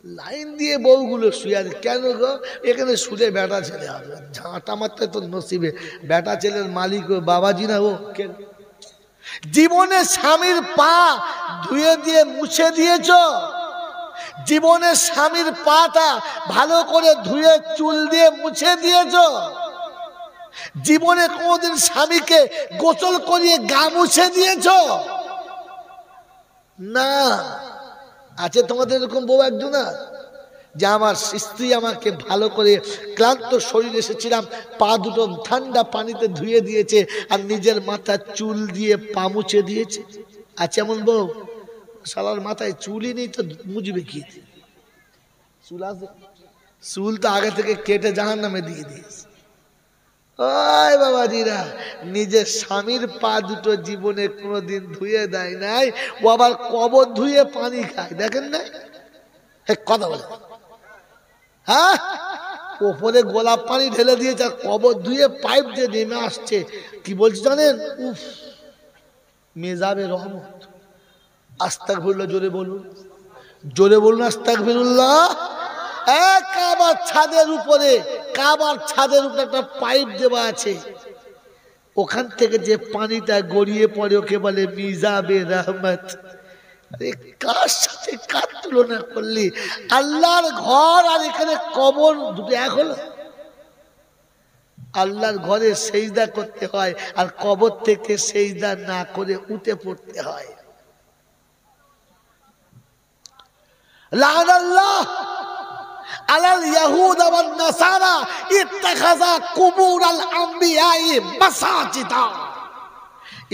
লাইন দিয়ে বউগুলো শুয়ে আছে কেন গো? এখানে শুলে বেটা ছেলে হবে, ঝাঁটা মারতে তো নসিবে, বেটা ছেলের মালিক ও বাবাজি না ও। জীবনে স্বামীর পা ধুয়ে দিয়ে মুছে দিয়েছ, জীবনে স্বামীর পাটা ভালো করে ধুয়ে চুল দিয়ে মুছে দিয়েছ, জীবনে কোনদিন স্বামীকে গোসল করিয়ে গা মুছে দিয়েছ না? আছে তোমাদের এরকম বউ একজন যে আমার স্ত্রী আমাকে ভালো করে ক্লান্ত শরীর এসেছিলাম পা দুটো ঠান্ডা পানিতে ধুয়ে দিয়েছে আর নিজের মাথা চুল দিয়ে পা মুছে দিয়েছে? আছে এমন বউ? শালার মাথায় চুলই নেই তো মুছবে কি? চুল আছে? চুল তো আগে থেকে কেটে জাহান্নামে দিয়ে দিয়েছে। ওই বাবাজিরা, নিজের স্বামীর পা দুটো জীবনে কোনোদিন ধুয়ে দেয় নাই, ও আবার কবর ধুয়ে পানি খায়, দেখেন না? কথা বলে হ্যাঁ, ওপরে গোলাপ পানি ঢেলে দিয়েছে আর কবর ধুয়ে পাইপ দিয়ে নেমে আসছে। কি বলছি জানেন? উফ, মেজাবে রহমত। আস্তাগফিরুল্লাহ, জোরে বলুন, জোরে বলুন আস্তাগফিরুল্লাহ। কাবার ছাদের উপরে, কাবার ছাদের উপরে একটা পাইপ দেওয়া আছে, ওখান থেকে যে পানিটা গড়িয়ে পড়ে ওকে বলে মিজাবে রহমত। কার সাথে কার তুলনা করলি? আল্লাহর ঘর আর এখানে কবর দুটো এক হলো? আল্লাহর ঘরে সেজদা করতে হয় আর কবর থেকে সেজদা না করে উঠে পড়তে হয়। লাআনাল্লাহ আলাল ইয়াহুদ ওয়ান নাসারা ইত্তাখাযা কুবুরাল আমবিয়াই মাসাজিদা।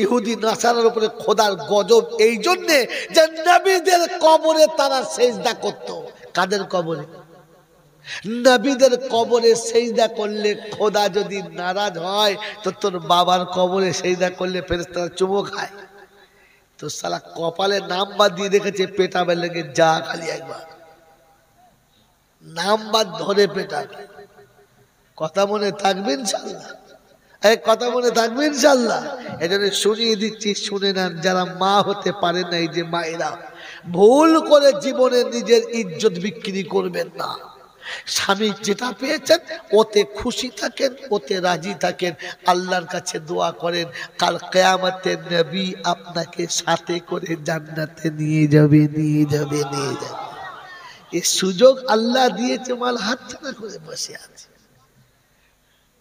ইহুদি নাসারার উপরে খোদার গজব এই জন্যে যে নবীদের কবরে তারা সেজদা করত। কাদের কবরে? নবীদের কবরে সেজদা করলে খোদা যদি নারাজ হয় তো তোর বাবার কবরে সেজদা করলে ফেরেশতারা চুমো খায়। তো শালা কপালে নাম্বার দিয়ে রেখেছে, পেটাবে লেগে যা খালি একবার নাম্বার ধরে পেটাবে। কথা মনে থাকবে ইনশাল্লাহ? কথা মনে থাকবে ইনশাল্লাহ? এজন্য শুনিয়ে দিচ্ছি, শুনে নেন। যারা মা হতে পারেন না, এই যে মায়েরা, ভুল করে জীবনে নিজের ইজ্জত বিক্রি করবেন না। স্বামী যেটা পেয়েছেন ওতে খুশি থাকেন, ওতে রাজি থাকেন, আল্লাহর কাছে দোয়া করেন কাল কিয়ামতে নবী আপনাকে সাথে করে জান্নাতে নিয়ে যাবে, নিয়ে যাবে, নিয়ে যাবে। এই সুযোগ আল্লাহ দিয়েছে, মাল হাতছাড়া করে বসে আছে।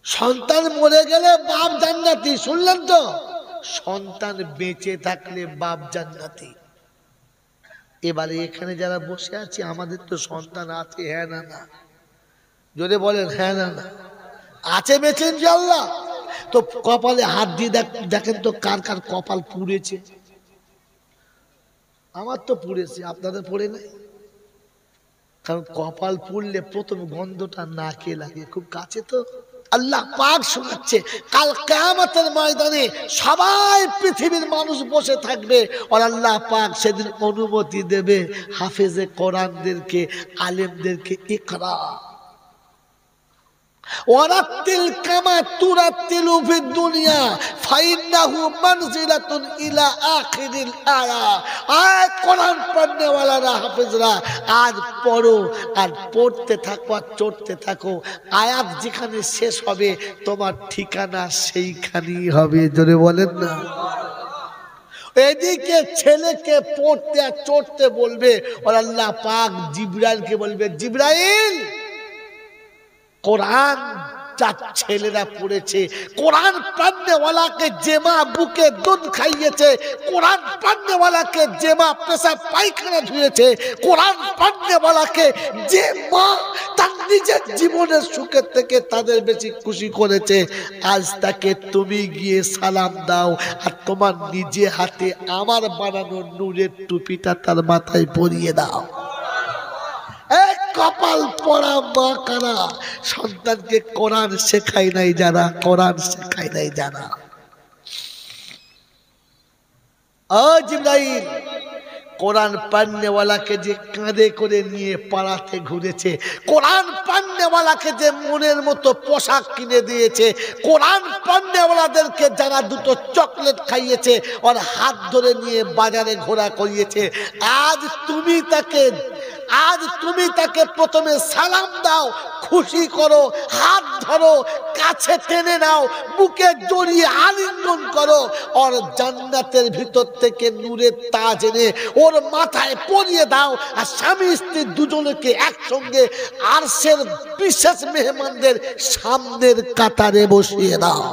সন্তান মরে গেলে বাপ জান্নাতি, শুনলেন তো? সন্তান বেঁচে থাকলে বাপ জান্নাতি। এবারে এখানে যারা বসে আছে আমাদের তো সন্তান আছে, হ্যাঁ না না? যদি বলেন হ্যাঁ না না? আছে বেঁচে ইনশাআল্লাহ। তো কপালে হাত দিয়ে দেখেন তো কার কার কপাল পুড়েছে। আমার তো পুড়েছে, আপনাদের পড়ে নাই? কারণ কপাল পুড়লে প্রথম গন্ধটা নাকে লাগে, খুব কাছে তো। আল্লাহ পাক শোনাচ্ছে কাল কিয়ামতের ময়দানে সবাই পৃথিবীর মানুষ বসে থাকবে, আর আল্লাহ পাক সেদিন অনুমতি দেবে হাফেজে কোরআনদেরকে, আলেমদেরকে, ইকরা ওয়ারাতিল কামা তুরাতিলু ফিদ দুনিয়া ফাইন্নাহু মানজিলাতুন ইলা আখিরিল আয়া। আয় কোরআন পড়নে ওয়ালারা, হাফেজরা, আজ পড়ো আর পড়তে থাকো আর চড়তে থাকো। আয়াত যেখানে শেষ হবে তোমার ঠিকানা সেইখানেই হবে। জোরে বলেন না। এদিকে ছেলেকে পড়তে আর চড়তে বলবে, আর আল্লাহ পাক জিবরাইলকে বলবে, জিবরাইল কোরআন যা ছেলেরা পড়েছে, কোরআন পড়নেওয়ালাকে যে মা বুকে দুধ খাইয়েছে, কোরআন পড়নেওয়ালাকে যে মা পেশাব পায়খানা ধুয়েছে, কোরআন পড়নেওয়ালাকে যে মা তার নিজের জীবনের সুখের থেকে তাদের বেশি খুশি করেছে, আজ তাকে তুমি গিয়ে সালাম দাও আর তোমার নিজে হাতে আমার বানানো নূরের টুপিটা তার মাথায় পরিয়ে দাও। কপাল পড়া মা কারা? সন্তানকে কোরআন শেখায় নাই যারা, কোরআন শেখায় নাই যারা। ও জিবরাইল, কোরআন পড়নেওয়ালাকে যে কাঁধে করে নিয়ে পাড়াতে ঘুরেছে, কোরআন পড়নেওয়ালাকে যে মনের মতো পোশাক কিনে দিয়েছে, কোরআন পড়নেওয়ালাদেরকে যারা দুটো চকলেট খাইয়েছে আর হাত ধরে নিয়ে বাজারে ঘোরা করিয়েছে, আজ তুমি তাকে প্রথমে সালাম দাও, খুশি করো, হাত ধরো, কাছে টেনে নাও, বুকে জড়িয়ে আলিঙ্গন করো, আর জান্নাতের ভিতর থেকে নূরের তাজ এনে ওর মাথায় পরিয়ে দাও, আর স্বামী স্ত্রী দুজনকে একসঙ্গে আরশের বিশেষ মেহমানদের সামনের কাতারে বসিয়ে দাও।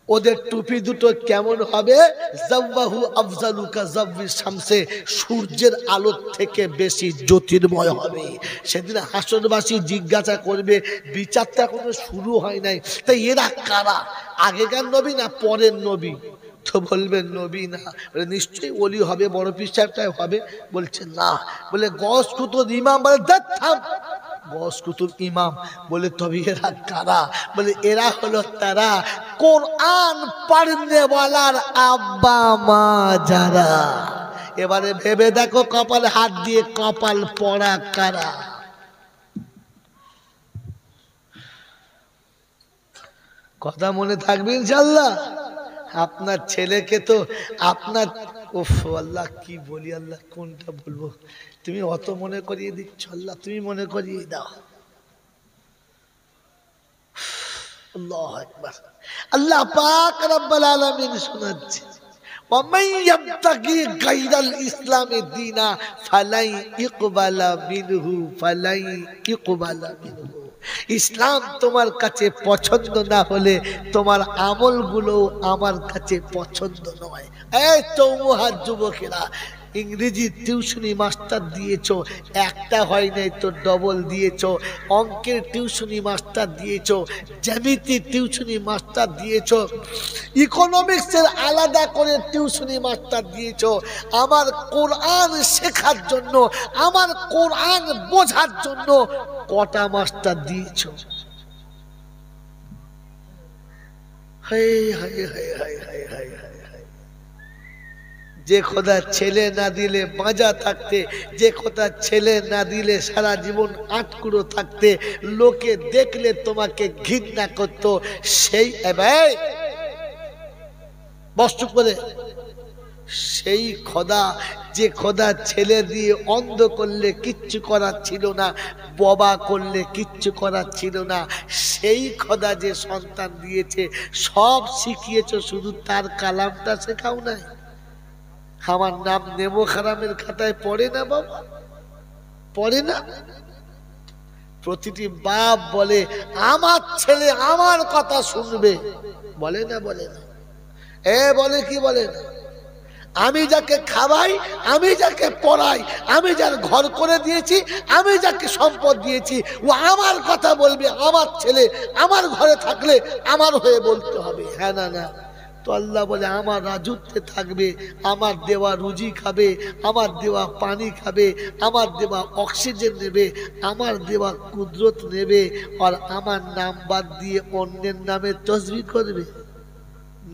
ওদের টুপি দুটো কেমন হবে? জাওয়াহু আফজালুকা জাওয়ি শামসে, সূর্যের আলো থেকে বেশি জ্যোতির্ময় হবে। সেদিন হাসরবাসী জিজ্ঞাসা করবে, বিচারটা এখনো শুরু হয় নাই, তাই এরা কারা? আগেকার নবী না পরের নবী? তো বলবেন নবী না, বলে নিশ্চয়ই ওলি হবে, বড় পীর সাহেবটাই হবে। বলছে না, বলে গস কুতুব ইমাম। বলে থাম, গস কুতুব ইমাম। বলে তবে এরা কারা? বলে এরা হলো তারা কোরআন পড়নেওয়ালার আব্বা মা যারা। এবারে ভেবে দেখো কপালে হাত দিয়ে কপাল পড়া কারা? কথা মনে থাকবে ইনশাআল্লাহ। আপনার ছেলেকে তো আপনার, ওফ আল্লাহ কি বলি, আল্লাহ কোনটা বলবো, তুমি অত মনে করিয়ে দিচ্ছ, আল্লাহ তুমি মনে করিয়ে দাও। আল্লাহু আকবার। আল্লাহ পাক রব্বুল আলামিন শোনাচ্ছে, ومن يبتغي غير الاسلام دينا فلن يقبل منه। ইসলাম তোমার কাছে পছন্দ না হলে তোমার আমলগুলো আমার কাছে পছন্দ নয়। এই চৌমুহার যুবকেরা, ইংরেজি টিউশনি মাস্টার দিয়েছো, একটা হয় নাই তো ডবল দিয়েছো, অঙ্কের টিউশনি মাস্টার দিয়েছো, জ্যামিতি টিউশনি মাস্টার দিয়েছো, ইকোনমিক্সের আলাদা করে টিউশনি মাস্টার দিয়েছো, আমার কোরআন শেখার জন্য, আমার কোরআন বোঝার জন্য কটা মাস্টার দিয়েছো? যে খোদা ছেলে না দিলে বাঁচা থাকতে, যে খোদা ছেলে না দিলে সারা জীবন আটকুড়ো থাকতে, লোকে দেখলে তোমাকে ঘৃণা করত, সেই বস্তু করে সেই খোদা, যে খোদা ছেলে দিয়ে অন্ধ করলে কিচ্ছু করার ছিল না, বোবা করলে কিচ্ছু করার ছিল না, সেই খোদা যে সন্তান দিয়েছে সব শিখিয়েছো, শুধু তার কালামটা শেখাও নাই। আমার নাম নেমো খারামের খাতায় পড়ে না বাবা, পড়ে না? প্রতিটি বাপ বলে আমার ছেলে আমার কথা শুনবে, বলে না? বলে না? বলে কি বলে না? আমি যাকে খাওয়াই, আমি যাকে পড়াই, আমি যার ঘর করে দিয়েছি, আমি যাকে সম্পদ দিয়েছি, ও আমার কথা বলবে। আমার ছেলে আমার ঘরে থাকলে আমার হয়ে বলতে হবে। হ্যাঁ না না, তো আল্লাহ বলে আমার রাজত্বে থাকবে, আমার দেওয়া রুজি খাবে, আমার দেওয়া পানি খাবে, আমার দেওয়া অক্সিজেন নেবে, আমার দেওয়া কুদরত নেবে, আর আমার নাম বাদ দিয়ে অন্যের নামে তসবিহ করবে।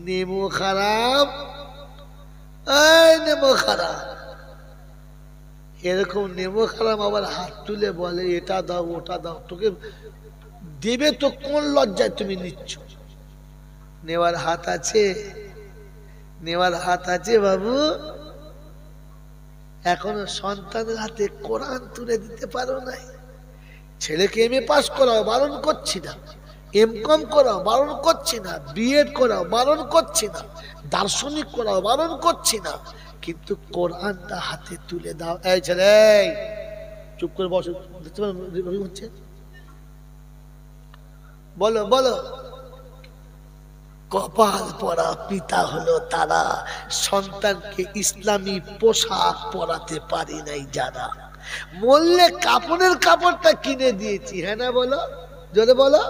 নেমো খারাপ, এই নেমো খারাপ। এরকম নেমো খারাপ আবার হাত তুলে বলে এটা দাও ওটা দাও, তোকে দেবে তো কোন লজ্জায় তুমি নিচ্ছ? নেওয়ার হাত আছে? নেওয়ার হাত আছে বাবু? এখনো সন্তানের হাতে কোরআন তুলে দিতে পারো নাই। ছেলেকে এমএ পাস করাও, বারণ করছি না। এমকম করাও, বারণ করছি না। বিএড করাও, বারণ করছি না। দার্শনিক করাও, বারণ করছি না। কিন্তু কোরআনটা হাতে তুলে দাও। এই ছেলে চুপ করে বসো, দেখতে পারো হচ্ছে? বলো বলো। কপাল পরা পিতা হলো তারা, সন্তানকে ইসলামী পোশাক পরাতে পারি নাই যারা। মরলে কাপড়ের কাপড়টা কিনে দিয়েছি, হ্যাঁ না বলো, জোরে বলো।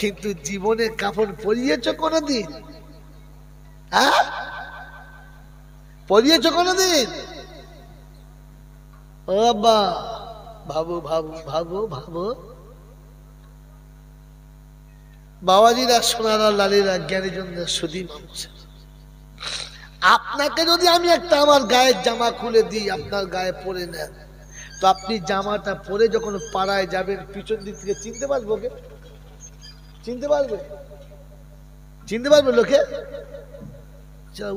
কিন্তু জীবনের কাপড় পরিয়েছ কোনোদিন? হ্যাঁ, পরিয়েছ কোনোদিন? ও বাবা, ভাবো ভাবো ভাবো ভাবো। বাবাজিরা, সোনারা, লালীরা, জ্ঞানীজনদের সুধী মানুষ, আপনাকে যদি আমি একটা আমার গায়ের জামা খুলে দিই, আপনার গায়ে পরে নেন, তো আপনি জামাটা পরে যখন পাড়ায় যাবেন পিছন দিক থেকে চিনতে পারবো? ওকে চিনতে পারবে? চিনতে পারবে লোকে?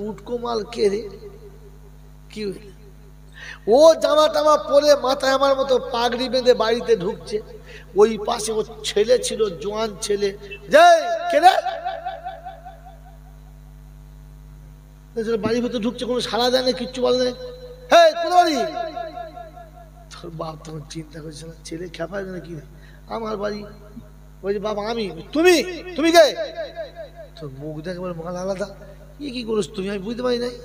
উটকো মাল কে রে, কি ও জামা টামা পরে মাথায় আমার মতো পাগড়ি বেঁধে বাড়িতে ঢুকছে, ওই পাশে ওর ছেলে ছিল, জোয়ান ছেলে, বাড়ির ভিতরে ঢুকছে, কোনো সাড়া দেয় না, কিচ্ছু বলে না। হ্যাঁ, কোন বাড়ি? তোর বাপ তখন চিন্তা করছে, ছেলে খেপায় না কি? আমার বাড়ি। বলছে বাবা আমি। তুমি তুমি কে? তোর মুখ দেখে বলে মাল আলাদা। কি করিস তুমি? আমি বুঝতে পারি নাই।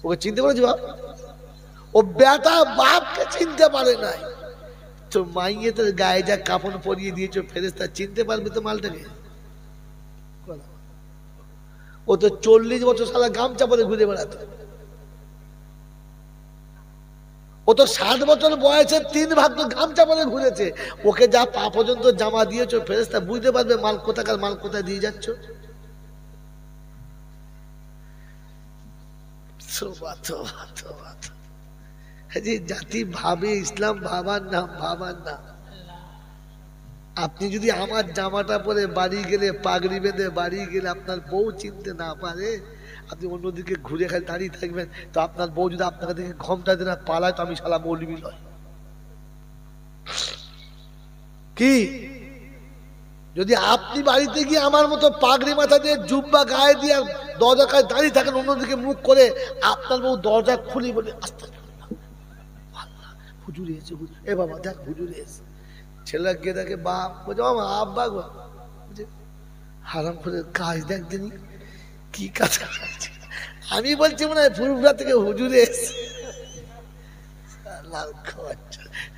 ওকে চিনতে পারছি বাপ? ও বেটা বাপকে চিনতে পারে নাই। তো মাইয়ে তোর গায়ে যা কাপড় পরিয়ে দিয়েছো ফেরেশতা, চিনতে পারবে তো মালটাকে? ও তো 40 বছর সালা গামছা পরে ঘুরে বেড়াতো। ও তো 60 বছর বয়সে 3 ভাগ তো গামছা পরে ঘুরেছে। ওকে যা পা পর্যন্ত জামা দিয়েছো ফেরেশতা, বুঝতে পারবে মাল কোথাকার মাল কোথায় দিয়ে যাচ্ছ? জাতি ভাবে ইসলাম ভাবার নাম, ভাবার নাম। আপনি যদি আমার জামাটা পরে বাড়ি গেলে, পাগড়ি বেঁধে বাড়ি গেলে আপনার বউ চিনতে না পারে, আপনি অন্যদিকে ঘুরে খালি দাঁড়িয়ে থাকবেন, তো আপনার বউ যদি আপনাকে দেখে ঘমটা দিয়ে না পালায়, তো আমি শালা মৌলবি নয়। কি যদি আপনি বাড়িতে গিয়ে আমার মতো পাগড়ি মাথা দিয়ে জুব্বা গায়ে দিয়ে দরজা কাছে দাঁড়িয়ে থাকেন, অন্যদিকে মুখ করে, আপনার বউ দরজা খুলি বলে আস্তে হুজুর এসে, এ বাবা দেখ হুজুর এসে, ছেলে গিয়ে দেখে বাপ, বলছে বাবা আব্বা গো, হারাম করে কাজ দেখ দিনি কি কাজ করছে। আমি বলছি মনে হয় ফুরফুরা থেকে হুজুর এসে।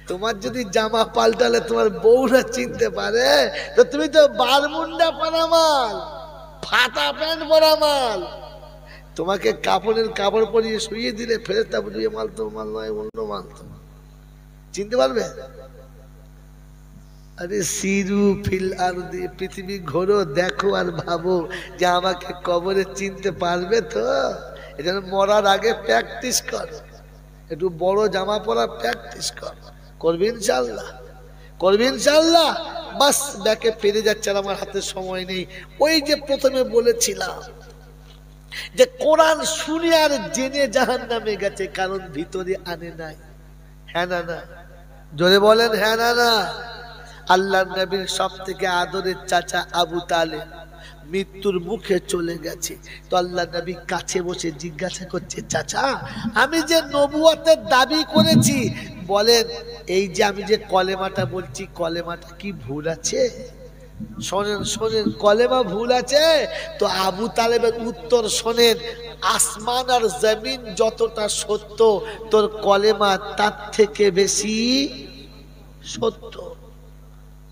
তোমার যদি জামা পাল্টালে তোমার বউরা চিনতে পারে, তো তুমি তো বারমুন্ডা পরা মাল, ফাটা প্যান্ট পরা মাল। তোমাকে কাপড়ের কাপড় পরিয়ে শুয়ে দিলে ফেরেশতা বুঝিয়ে মাল তো মাল নয়, অন্য মাল। তো চিনতে পারবে? আরে সিরু ফিল আরদি, পৃথিবী ঘোরো, দেখো আর ভাবো যে আমাকে কবরে চিনতে পারবে তো? এজন্য মরার আগে প্র্যাকটিস করো, একটু বড় জামা পরা প্র্যাকটিস কর, করবি ইনশাআল্লাহ, করবি ইনশাআল্লাহ। বাস ব্যাকে ফিরে যাচ্ছে, আমার হাতে সময় নেই। ওই যে প্রথমে বলেছিলাম যে কোরআন শুনে আর জেনে জাহান্নামে গেছে, কারণ ভিতরে আনে নাই। হ্যাঁ না না, জোরে বলেন হ্যাঁ না না। আল্লাহ নবীর সব থেকে আদরের চাচা আবু তালেব মৃত্যুর মুখে চলে গেছে, তো আল্লাহ নবী কাছে বসে জিজ্ঞাসা করছে, চাচা আমি যে নবুয়তের দাবি করেছি, বলেন এই যে আমি যে কলেমাটা বলছি, কলেমাটা কি ভুল আছে? শোনেন শোনেন, কলেমা ভুল আছে? তো আবু তালেবের উত্তর শোনেন, আসমান আর জমিন যতটা সত্য, তোর কলেমা তার থেকে বেশি সত্য।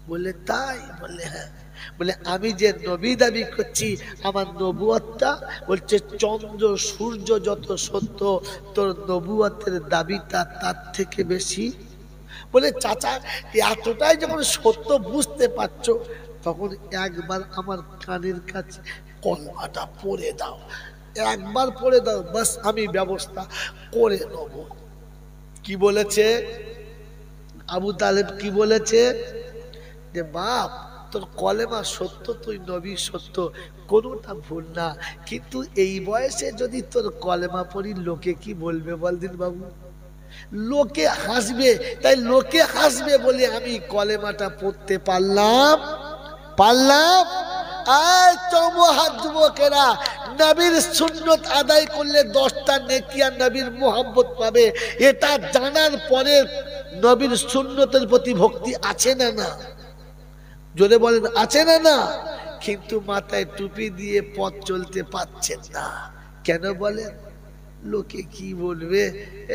বলে তাই? বলে হ্যাঁ। বলে আমি যে নবী দাবি করছি, আমার নবুয়তটা বলছে চন্দ্র সূর্য যত সত্য, তোর নবুয়তের দাবিটা তার থেকে বেশি। বলে চাচা এতটাই যখন সত্য বুঝতে পারছো, তখন একবার আমার কানের কাছে কলমাটা পড়ে দাও, একবার পড়ে দাও, বাস আমি ব্যবস্থা করে নেব। কি বলেছে আবু তালেব? কি বলেছে? যে বাপ, তোর কলেমা সত্য, তুই নবী সত্য, কোনোটা ভুল না, কিন্তু এই বয়সে যদি তোর কলেমা পড়ি লোকে কি বলবে বলদিন বাবু? লোকে হাসবে, তাই লোকে হাসবে বলে আমি কলেমাটা পড়তে পারলাম। আয় চমহাত যুবকেরা, নবীর সুন্নত আদায় করলে 10টা নেকি আর নবীর মোহাব্বত পাবে, এটা জানার পরে নবীর সুন্নতের প্রতি ভক্তি আছে না না? জোরে বলেন, আছে না না? কিন্তু মাথায় টুপি দিয়ে পথ চলতে পারছেন না, কেন বলেন? লোকে কি বলবে?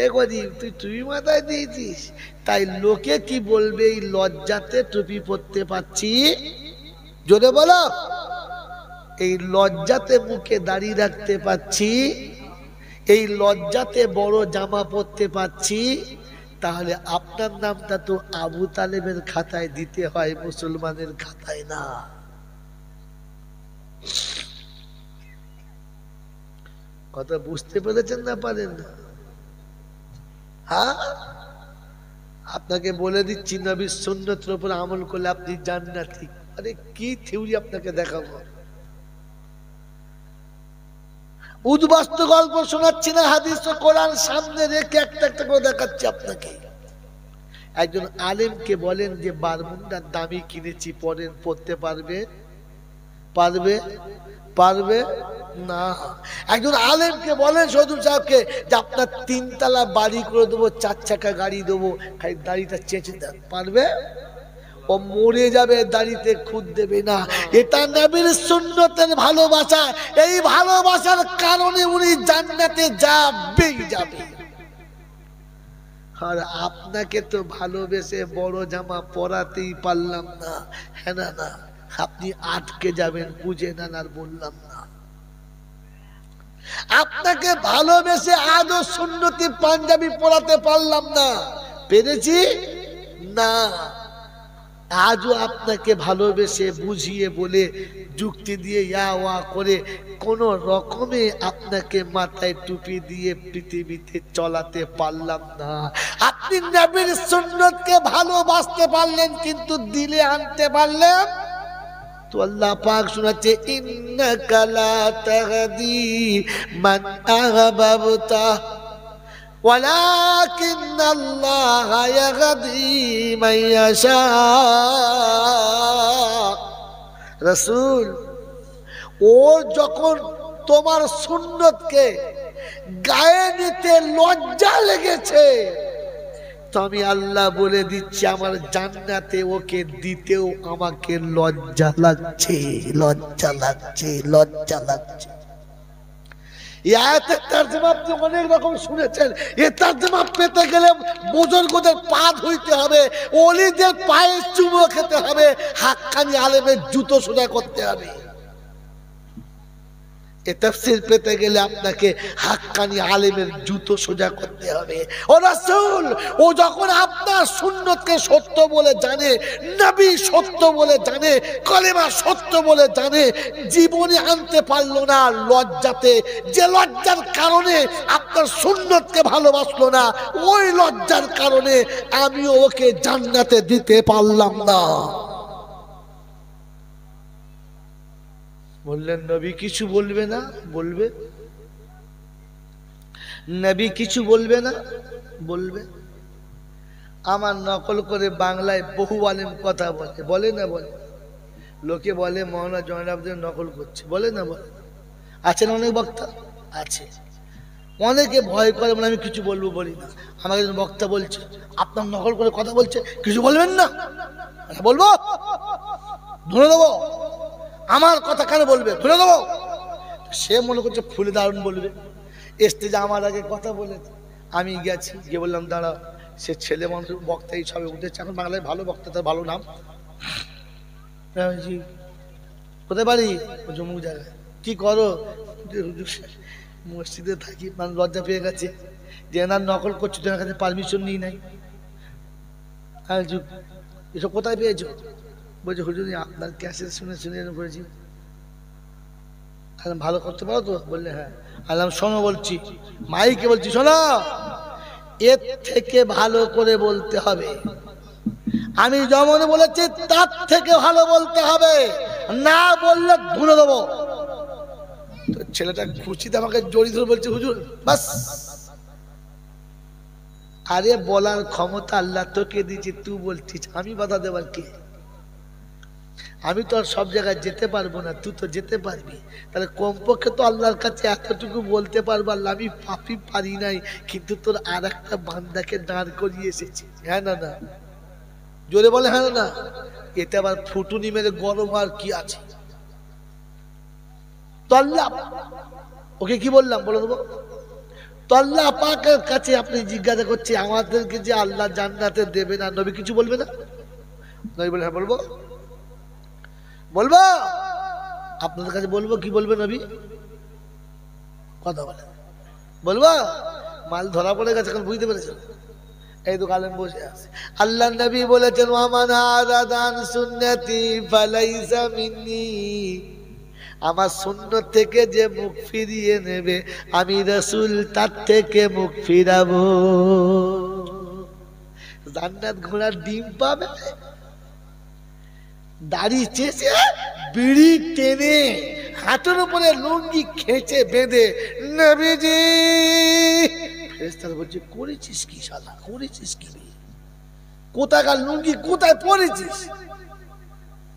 এ গরিব, তুই টুপি মাথায় দিয়েছিস, তাই লোকে কি বলবে এই লজ্জাতে টুপি পরতে পারছি। জোরে বলো, এই লজ্জাতে মুখে দাড়ি রাখতে পারছি, এই লজ্জাতে বড় জামা পরতে পারছি, তাহলে আপনার নামটা তো আবু তালেবের খাতায় দিতে হয়, মুসলমানের খাতায় না। কথা বুঝতে পেরেছেন না পারেন না? হ্যাঁ, আপনাকে বলে দিচ্ছি নবীর সুন্নতের উপর আমল করলে আপনি জান্নাতি। আরে কি থিওরি আপনাকে দেখাবো, উদ্বাস্তু গল্প শোনাচ্ছি না, হাদিস ও কোরআন সামনে রেখে একটা একটা করে দেখাচ্ছি আপনাকে। একজন আলেমকে বলেন যে বারমুন্ডার দামি কিনেছি, পরেন, পড়তে পারবে? পারবে? পারবে না। একজন আলেমকে বলেন সদুর সাহেবকে যে আপনার 3 তলা বাড়ি করে দেবো, 4 চাকা গাড়ি দেবো, খালি দাড়িটা চেঁচে দেন, পারবে? ও মরে যাবে, দাড়িতে খুদ দেবে না। এটা নবীর সুন্নতের ভালোবাসা, এই ভালোবাসার কারণে উনি জান্নাতে যাবেই যাবে। আর আপনাকে তো ভালোবেসে বড় জামা পরাতেই পারলাম না, হ্যাঁ না না, আপনি আটকে যাবেন, বুঝে নেন, আর বললাম না। আপনাকে ভালোবেসে আদৌ সুন্নতি পাঞ্জাবি পরাতে পারলাম না, পেরেছি না। আজও আপনাকে ভালোবেসে বুঝিয়ে বলে যুক্তি দিয়ে ইয়া ওয়া করে কোন রকমে আপনাকে মাথায় টুপি দিয়ে পৃথিবীতে চলাতে পারলাম না। আপনি নবীর সুন্নতকে ভালোবাসতে পারলেন, কিন্তু দিলে আনতে পারলেন তো। আল্লাহ পাক শোনাচ্ছে, ইন্নাকা লা তাহদি মান আহবাবতা ولكن الله يهدي من يشاء। রাসূল, ওর যখন তোমার সুন্নতকে গায়ে নিতে লজ্জা লেগেছে, তো আমি আল্লাহ বলে দিচ্ছি আমার জান্নাতে ওকে দিতেও আমাকে লজ্জা লাগছে, লজ্জা লাগছে, লজ্জা লাগছে। আপনি অনেক রকম শুনেছেন, এ তর্জমা পেতে গেলে বুজুর্গদের পা ধুইতে হবে, ওলিদের পায়ে চুমো খেতে হবে, হাক্কানি আলেমের জুতো সোজা করতে হবে। এ তাফসীর পেতে গেলে আপনাকে হাক্কানি আলেমের জুতো সোজা করতে হবে। ও রাসূল, ও যখন আপনার সুন্নতকে সত্য বলে জানে, নবী সত্য বলে জানে, কলেমা সত্য বলে জানে, জীবনে আনতে পারলো না লজ্জাতে, যে লজ্জার কারণে আপনার সুন্নতকে ভালোবাসলো না, ওই লজ্জার কারণে আমিও ওকে জান্নাতে দিতে পারলাম না। বললেন নবী কিছু বলবে না? বলবে। নবী কিছু বলবে না? বলবে। আমার নকল করে বাংলায় বহু আলেম কথা বলে, বলে না বলে? লোকে বলে মওলানা জয়নাবদের নকল করছে, বলে না বলে? আছেন অনেক বক্তা আছে, অনেকে ভয় করে বলে আমি কিছু বলবো, বলি না। আমাকে একজন বক্তা বলছে আপনার নকল করে কথা বলছে, কিছু বলবেন না? বলবো, ধরে দেবো, আমার কথা কেন বলবে, ধরে দেবো। সে মনে করছে ফুলে দারুণ বলবে, স্টেজে আমার আগে কথা বলেছে, আমি গেছি, গিয়ে বললাম দাঁড়াও। সে ছেলে মানুষ বক্তা এই সবে উঠেছে, এখন বাংলায় ভালো বক্তা, তার ভালো নাম, কোথায় বাড়ি? জম্মু জায়গায়। কি করো? মসজিদে থাকি। মানে লজ্জা পেয়ে গেছে যে এনার নকল করছো, তোমার কাছে পারমিশন নিই নাই। এসব কোথায় পেয়েছো? বলছে হুজুর আপনার ক্যাসেট শুনে শুনে এরকম করেছি। ভালো করতে পারো তো? বললে হ্যাঁ। আলাম শোনো বলছি, মাইকে বলছি, শোনো, এর থেকে ভালো করে বলতে হবে। আমি যেমন বলেছি তার থেকে ভালো বলতে হবে, না বললে ধুলে দেবো। তো ছেলেটা খুশিতে আমাকে জড়িয়ে ধরে বলছে হুজুর বাস। আরে বলার ক্ষমতা আল্লাহ তোকে দিয়েছে, তুই বলছিস, আমি বাধা দেবার কে? আমি তো আর সব জায়গায় যেতে পারবো না, তুই তো যেতে পারবি। তাহলে কমপক্ষে তো আল্লাহর কাছে এতটুকু বলতে পারবো, আল্লাহ আমি পাপি পারি নাই, কিন্তু তোর আর একটা বান্দাকে দাঁড় করিয়ে এসেছি। হ্যাঁ না না? জোরে বলে হ্যাঁ না? এতে আবার ফুটুনি মেরে গরম আর কি আছে? তো আল্লাহ, ওকে কি বললাম বলে দেবো? তো আল্লাহ পাকের কাছে আপনি জিজ্ঞাসা করছে আমাদেরকে যে আল্লাহ জান্নাতে দেবে না, নবী কিছু বলবে না? নবী বলে হ্যাঁ বলবো, বলবো। আপনাদের কাছে বলবো, কি বলবে নবী? কথা বলে বলবো। মাল ধরা পড়ে গেছে, এখন বুঝতে পেরেছেন? এই তো কালেম বসে আছে। আল্লাহ নবী বলেছেন ওয়ামান আরাদান সুন্নতি ফালাইসা মিন্নি, আমার সুন্নত থেকে যে মুখ ফিরিয়ে নেবে আমি রাসূল তার থেকে মুখ ফিরাবো। জান্নাত ঘোড়ার ডিম পাবে, দাড়ি চেঁচে বিড়ি টেনে হাতের উপরে লুঙ্গি খেঁচে বেঁধে নবীজি। ফেরেশতারা বলছে করেছিস কি শালা, করেছিস কি? কোথাকার লুঙ্গি কোথায় পরেছিস?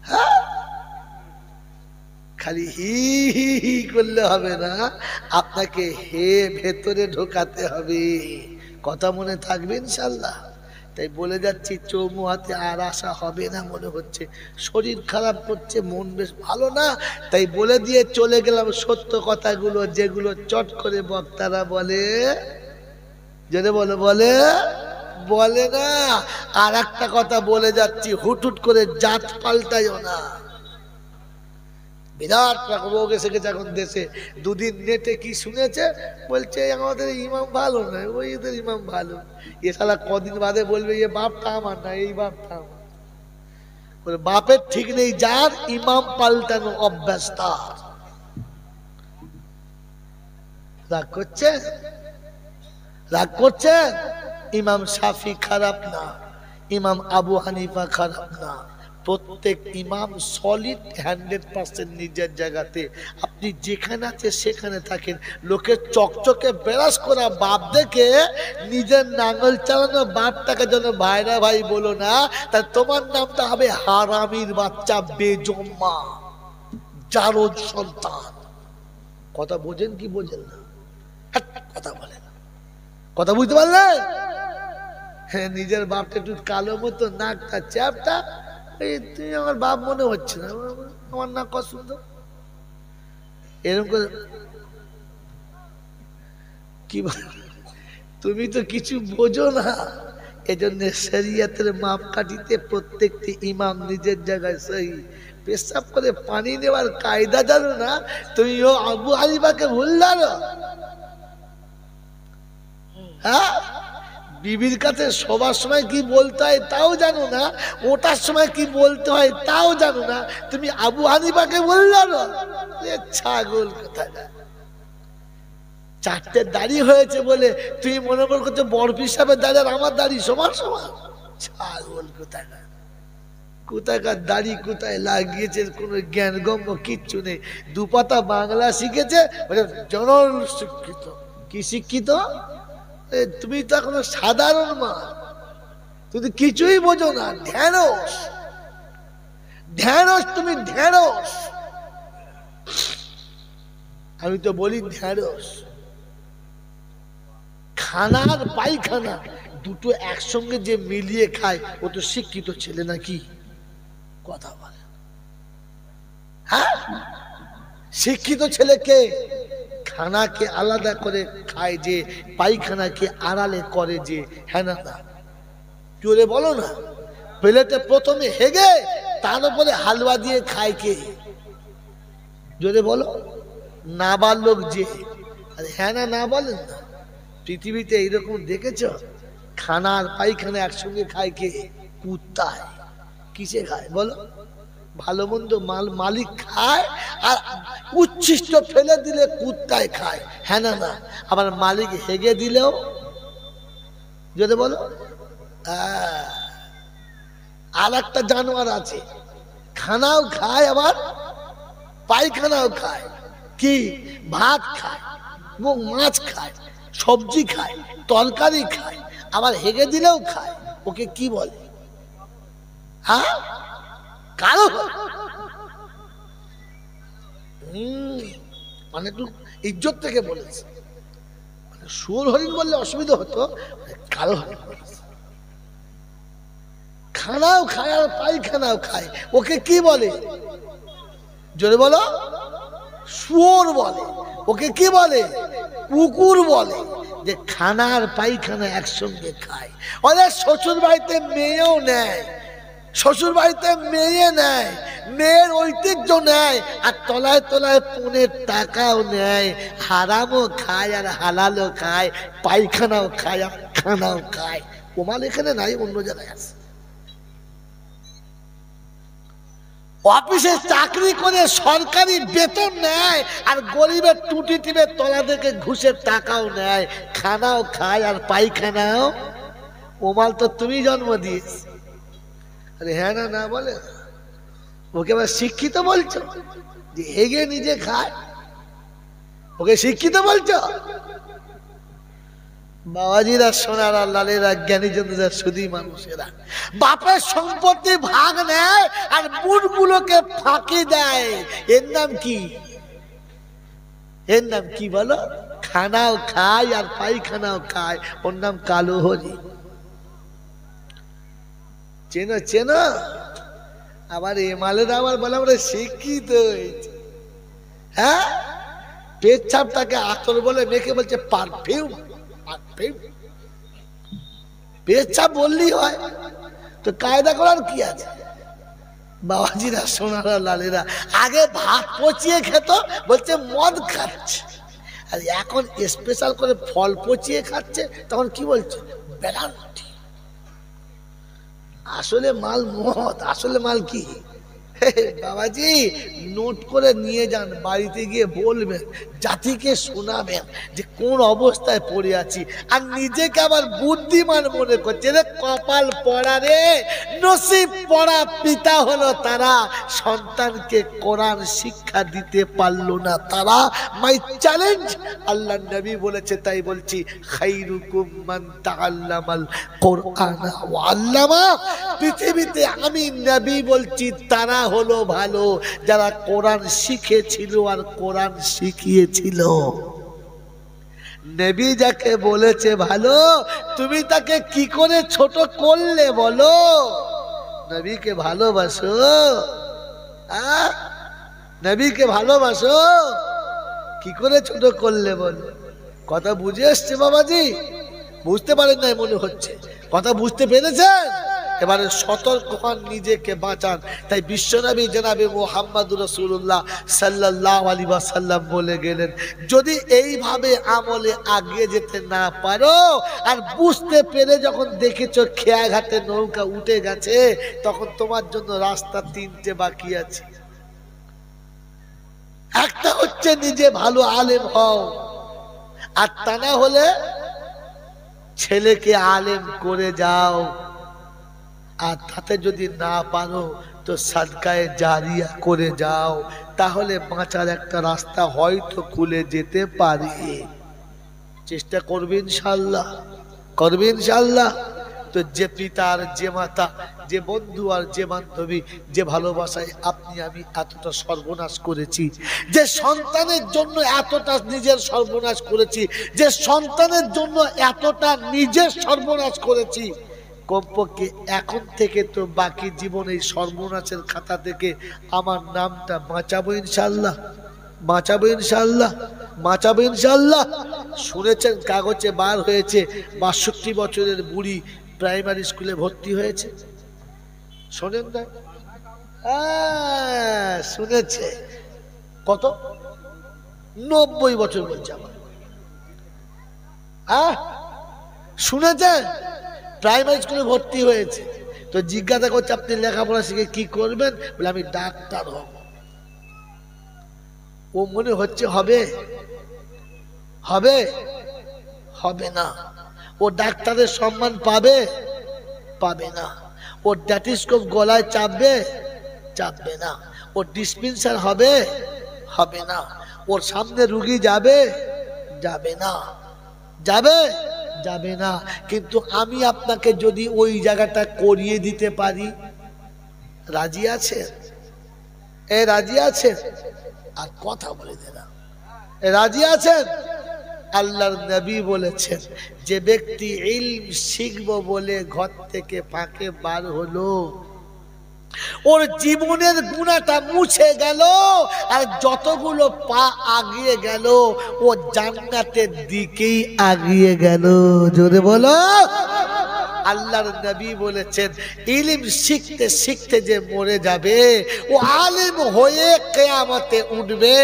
হ্যাঁ, খালি হি হি হি করলে হবে না, আপনাকে হে ভেতরে ঢোকাতে হবে। কথা মনে থাকবে ইনশাল্লাহ? তাই বলে যাচ্ছি, চৌমুহাতে আর আসা হবে না মনে হচ্ছে, শরীর খারাপ করছে, মন বেশ ভালো না, তাই বলে দিয়ে চলে গেলাম সত্য কথাগুলো, যেগুলো চট করে বক্তারা বলে, যেটা বলে বলে বলে না। আর একটা কথা বলে যাচ্ছি, হুটহুট করে জাত পাল্টাইও না। বিরাট রোগ এসে গেছে এখন দেশে। দুদিন নেটে কি শুনেছে, বলছে আমাদের ইমাম ভালো নয়, ওই এদের ইমাম ভালো। এ শালা কদিন বাদে বলবে এ বাপটা আমার না, এই বাপটা আমার। বলে বাপের ঠিক নেই যার, ইমাম পাল্টানো অভ্যাস তার। রাগ করছে, রাগ করছেন? ইমাম শাফি খারাপ না, ইমাম আবু হানিফা খারাপ না, প্রত্যেক ইমাম সলিড 100% নিজের জায়গাতে। আপনি যেখানে আছে সেখানে থাকেন। লোকের চকচকে বেরাস করা বাপ দেখে নিজের নাঙ্গল চালানো বাপটাকে যেন ভাইরা ভাই বলো না, তাই তোমার নামটা হবে হারামির বাচ্চা, বেজম্মা, জারজ সন্তান। কথা বোঝেন কি বোঝেন না? কথা বলেন, কথা বুঝতে পারলেন? হ্যাঁ, নিজের বাপটা একটু কালো মতো, নাকটা চ্যাপটা, এই তুই আমার বাপ মনে হচ্ছে না, আমার নাক কত সুন্দর, এরকম করে কি তুমি তো কিছু বোঝো না। এজন্য শরিয়তের মাপকাঠিতে প্রত্যেকটি ইমাম নিজের জায়গায় সহি। পেশাব করে পানি নেওয়ার কায়দা জানো না, তুমিও আবু হানিফাকে ভুল জানো। হ্যাঁ, বিবির কাছে সবার সময় কি বলতে হয় তাও জানো না, ওটার সময় কি বলতে হয় তাও জানো না, তুমি আবু হানিফাকে বল জানো? ছাগল কোথায়। চারটে দাড়ি হয়েছে বলে তুই মনে করছো বরফি সাহেবের দাড়ি আর আমার দাড়ি সমান সমান? ছাগল কোথায়। কোথাকার দাড়ি কোথায় লাগিয়েছে কোনো জ্ঞান গম্য কিচ্ছু নেই। দুপাতা বাংলা শিখেছে, জনল শিক্ষিত। কি শিক্ষিত? তুমি তো এখনো সাধারণ মা, তুমি কিছুই বোঝো না। ঢ্যাঁড়স, ঢ্যাঁড়স, তুমি ঢ্যাঁড়স। আমি তো বলি ঢ্যাঁড়স। খানা আর পায়খানা দুটো একসঙ্গে যে মিলিয়ে খায় ও তো শিক্ষিত ছেলে নাকি? কথা বলে। হ্যাঁ, শিক্ষিত ছেলেকে খানাকে আলাদা করে খায় যে, পায়খানাকে আড়ালে করে যে। হ্যাঁ না? জোরে বলো না। প্লেটে প্রথমে হেগে তার উপরে হালুয়া দিয়ে খায় কে? যদি বলো নাবালক যে। আরে হ্যাঁ না না বলেন না? পৃথিবীতে এইরকম দেখেছ? খানা আর পায়খানা একসঙ্গে খায় কে? কুত্তায়। কিসে খায় বলো? ভালো মন্দ মালিক খায়, আর উচ্ছিষ্ট ফেলে দিলে কুত্তায় খায়। হ্যাঁ না না? আবার মালিক হেগে দিলেও যদি বলো। আর একটা জানোয়ার আছে, খানাও খায় আবার পায়খানাও খায়। কি? ভাত খায়, মাছ খায়, সবজি খায়, তরকারি খায়, আবার হেগে দিলেও খায়। ওকে কি বলে? হ্যাঁ, কালো। মানে একটু ইজ্জত থেকে বলেছে। শুয়োর হরিণ বললে অসুবিধা হতো, কালো হরিণ বলেছে। খানাও খায় আর পায়খানাও খায়। ওকে কি বলে? জোরে বলো। শুয়োর বলে। ওকে কি বলে? কুকুর বলে। যে খানা আর পায়খানা একসঙ্গে খায়। অনেক শ্বশুর বাড়িতে মেয়েও নেয়, শ্বশুর বাড়িতে মেয়ে নেয়, মেয়ের ঐতিহ্য নেয়, আর তলায় তলায় পনের টাকাও নেয়। হারামও খায় আর হালালও খায়, পায়খানাও খায় আর খানাও খায়। ওমাল এখানে নাই, অন্য জায়গায় আছে। অফিসে চাকরি করে সরকারি বেতন নেয়, আর গরিবের টুটি টিপে তলা থেকে ঘুষের টাকাও নেয়, খানাও খায় আর পায়খানাও। ওমাল তো তুমি জন্ম দিয়েছ। আরে হ্যাঁ না না বলে? ওকে আবার শিক্ষিত বলছো? যে হেগে নিজে খায়, ওকে শিক্ষিত বলছো? বাবাজিরা, সোনারা, লালেরা, জ্ঞানী জনেরা, শুধু মানুষেরা বাপের সম্পত্তি ভাগ নেয় আর বুটগুলোকে ফাঁকি দেয়। এর নাম কি? এর নাম কি বলো? খানাও খায় আর পায়খানাও খায়। ওর নাম কালো হরি। চেনো চেনো? আবার এমালের আবার বলে আমরা শিক্ষিত হয়েছে। হ্যাঁ, পেচ্ছাপটাকে আতর বলে মেখে বলছে পারফিউম। পেচ্ছাপ বললেই হয়, তো কায়দা করার কি আছে? বাবাজিরা, সোনারা, লালেরা, আগে ভাত পচিয়ে খেত, বলছে মদ খাচ্ছে। আর এখন স্পেশাল করে ফল পচিয়ে খাচ্ছে, তখন কি বলছে? ব্যারান্টি। আসলে মাল মদ, আসলে মাল কি? বাবাজি, নোট করে নিয়ে যান, বাড়িতে গিয়ে বলবেন, জাতিকে শোনাবেন যে কোন অবস্থায় পড়ে আছি। আর নিজেকে আবার বুদ্ধিমান মনে করছে। রে কপাল পড়া রে, নসিব পড়া পিতা হলো তারা, সন্তানকে কোরআন শিক্ষা দিতে পারলো না তারা। মাই চ্যালেঞ্জ, আল্লাহ নবী বলেছে, তাই বলছি, খাইরুকুম মান তাআল্লামাল কোরআন ওয়া আল্লামা। পৃথিবীতে আমি নবী বলছি, তারা হলো ভালো যারা কোরআন শিখেছিল আর কোরআন শিখিয়েছিল। নবী যাকে বলেছে ভালো, তুমি তাকে কি করে ছোট করলে বলো? নবীকে ভালোবাসো? নবীকে ভালোবাসো? কি করে ছোট করলে বলো? কথা বুঝে এসছে বাবাজি? বুঝতে পারেন নাই মনে হচ্ছে। কথা বুঝতে পেরেছেন? এবারে সতর্ক হন, নিজেকে বাঁচান। তাই বিশ্বনবী জনাবে মুহাম্মদুর রাসূলুল্লাহ সাল্লাল্লাহু আলাইহি ওয়াসাল্লাম বলে গেলেন, যদি এইভাবে আমলে আগিয়ে যেতে না পারো, আর বুঝতে পেরে যখন দেখেছো খেয়াঘাটে নৌকা উঠে গেছে, তখন তোমার জন্য রাস্তা তিনটে বাকি আছে। একটা হচ্ছে নিজে ভালো আলেম হও, আর তা না হলে ছেলেকে আলেম করে যাও। আর তাতে যদি না পারো তো সাদকায়ে জারিয়া করে যাও, তাহলে বাঁচার একটা রাস্তা হয়তো খুলে যেতে পারে। চেষ্টা করবে ইনশাআল্লাহ, করবে ইনশাআল্লাহ। তো যে পিতা আর যে মাতা, যে বন্ধু আর যে বান্ধবী, যে ভালোবাসায় আপনি আমি এতটা সর্বনাশ করেছি, যে সন্তানের জন্য এতটা নিজের সর্বনাশ করেছি, যে সন্তানের জন্য এতটা নিজের সর্বনাশ করেছি, কমপক্ষে এখন থেকে তো বাকি জীবন এই সর্বনাশের খাতা থেকে আমার নামটা বাঁচাবো ইনশাআল্লাহ, বাঁচাবো ইনশাআল্লাহ, বাঁচাবো ইনশাআল্লাহ। শুনেছেন কাগজে বার হয়েছে ৬২ বছরের বুড়ি প্রাইমারি স্কুলে ভর্তি হয়েছে। শোনেন না? শুনেছে কত 90 বছর বলছে আমার। শুনেছেন? প্রাইমারি স্কুলে ভর্তি হয়েছে, তো জিজ্ঞাসা করছে আপনি লেখাপড়া শিখে কি করবেন? বলে আমি ডাক্তার হব। ও মনে হচ্ছে হবে? হবে? হবে না। ও ডাক্তারের সম্মান পাবে? পাবে না। ও স্টেথোস্কোপ গলায় চাপবে? চাপবে না। ও ডিসপেন্সার হবে? হবে না। ওর সামনে রুগী যাবে? যাবে না। যাবে? যাবে না। কিন্তু আমি আপনাকে যদি ওই জায়গাটা করিয়ে দিতে পারি, রাজি আছেন? রাজি আছেন? আর কথা বলে দেনা, রাজি আছেন? আল্লাহর নবী বলেছেন, যে ব্যক্তি ইলম শিখবো বলে ঘর থেকে ফাঁকে বার হলো, ওর জীবনের গুনাহটা মুছে গেল, আর যতগুলো পা আগিয়ে গেল ও জান্নাতের দিকেই আগিয়ে গেল। জোরে বলো। আল্লাহর নবী বলেছেন, ইলম শিখতে শিখতে যে মরে যাবে ও আলিম হয়ে কিয়ামতে উঠবে।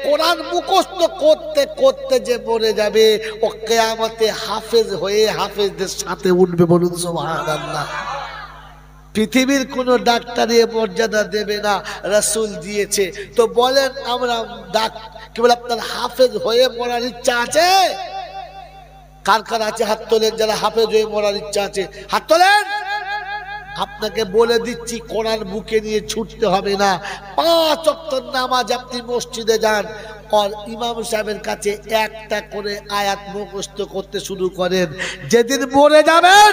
কোরআন মুখস্থ করতে করতে যে মরে যাবে ও কিয়ামতে হাফেজ হয়ে হাফেজদের সাথে উঠবে। বলুন সুবহানাল্লাহ। পৃথিবীর কোন ডাক্তারি মর্যাদা দেবে না, রাসূল দিয়েছে। তো বলেন আমরা কি বলে আপনার হাফেজ হয়ে মরার ইচ্ছা আছে? কার কার আছে হাত তোলেন, যারা হাফেজ হয়ে মরার ইচ্ছা আছে হাত তোলেন। আপনাকে বলে দিচ্ছি, কোরআন বুকে নিয়ে ছুটতে হবে না। 5 ওয়াক্ত নামাজ আপনি মসজিদে যান, আর ইমাম সাহেবের কাছে একটা করে আয়াত মুখস্থ করতে শুরু করেন। যেদিন মরে যাবেন,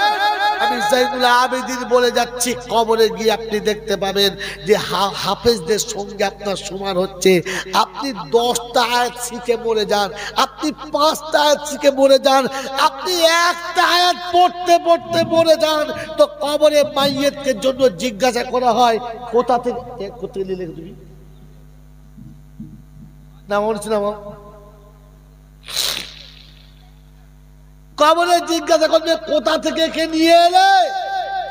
আমি জাইনুল আবেদিন বলে যাচ্ছি, কবরে গিয়ে আপনি দেখতে পাবেন যে হাফেজদের সঙ্গে আপনার সমান হচ্ছে। আপনি 10টা আয়াত শিখে মরে যান, আপনি 5টা আয়াত শিখে মরে যান, আপনি একটা আয়াত পড়তে পড়তে মরে যান, তো কবরে মাইয়েতের জন্য জিজ্ঞাসা করা হয় কোথা থেকে কোথায় লিখে তুমি না মরছি না। কবরে জিজ্ঞাসা করবে কোথা থেকে কে নিয়ে এলে,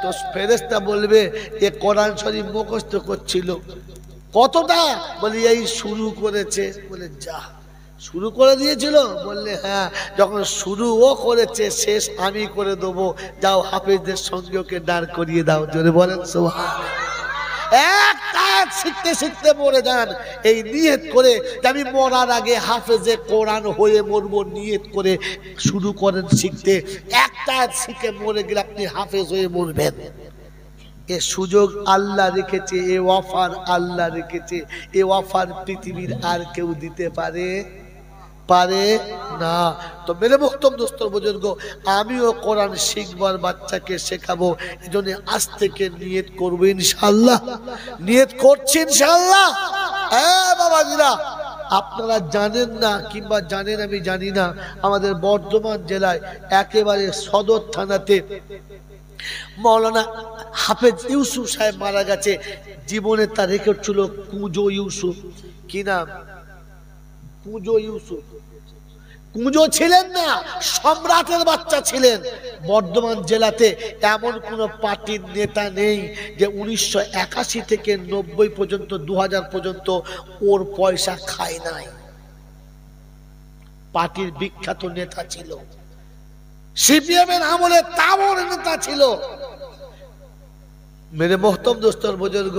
তো ফেরেশতা বলবে এ কোরআন শরীফ মুখস্থ করছিল। কতটা? বলি এই শুরু করেছে। বলে যা শুরু করে দিয়েছিল? বললে হ্যাঁ। যখন শুরুও করেছে শেষ আমি করে দেবো, যাও হাফেজদের সঙ্গে ওকে দাঁড় করিয়ে দাও। জোরে বলেন সুবহানাল্লাহ। একটা শিখতে শিখতে মরে যান, এই নিয়ত করে যে আমি মরার আগে হাফেজে কোরআন হয়ে মরবো, নিয়ত করে শুরু করেন শিখতে। একটা শিখে মরে গেলে আপনি হাফেজ হয়ে মরবেন। এ সুযোগ আল্লাহ রেখেছে, এ অফার আল্লাহ রেখেছে। এ অফার পৃথিবীর আর কেউ দিতে পারে পারে না। তো মেরে মুহতরম দোস্ত বুজুর্গ, আমিও কোরআন শিখবার বাচ্চাকে শেখাবো। এজন্য আজ থেকে নিয়ত করবো ইনশাআল্লাহ। নিয়ত করছি ইনশাআল্লাহ। বাবাজিরা, আপনারা জানেন না কিংবা জানেন আমি জানি না, আমাদের বর্ধমান জেলায় একেবারে সদর থানাতে মৌলানা হাফেজ ইউসুফ সাহেব মারা গেছে। জীবনে তার রেকর্ড ছিল কুঁজো ইউসুফ। কি নাম? কুঁজো ইউসুফ। কুঁজো ছিলেন না, সম্রাটের বাচ্চা ছিলেন। বর্ধমান জেলাতে এমন কোন পার্টির নেতা নেই যে 1981 থেকে 90 পর্যন্ত 2000 পর্যন্ত ওর পয়সা খায় নাই। পার্টির বিখ্যাত নেতা ছিল, সিপিএমের আমলে তাবর নেতা ছিল। মেরে মোহতরম দোস্তর বুজুর্গ,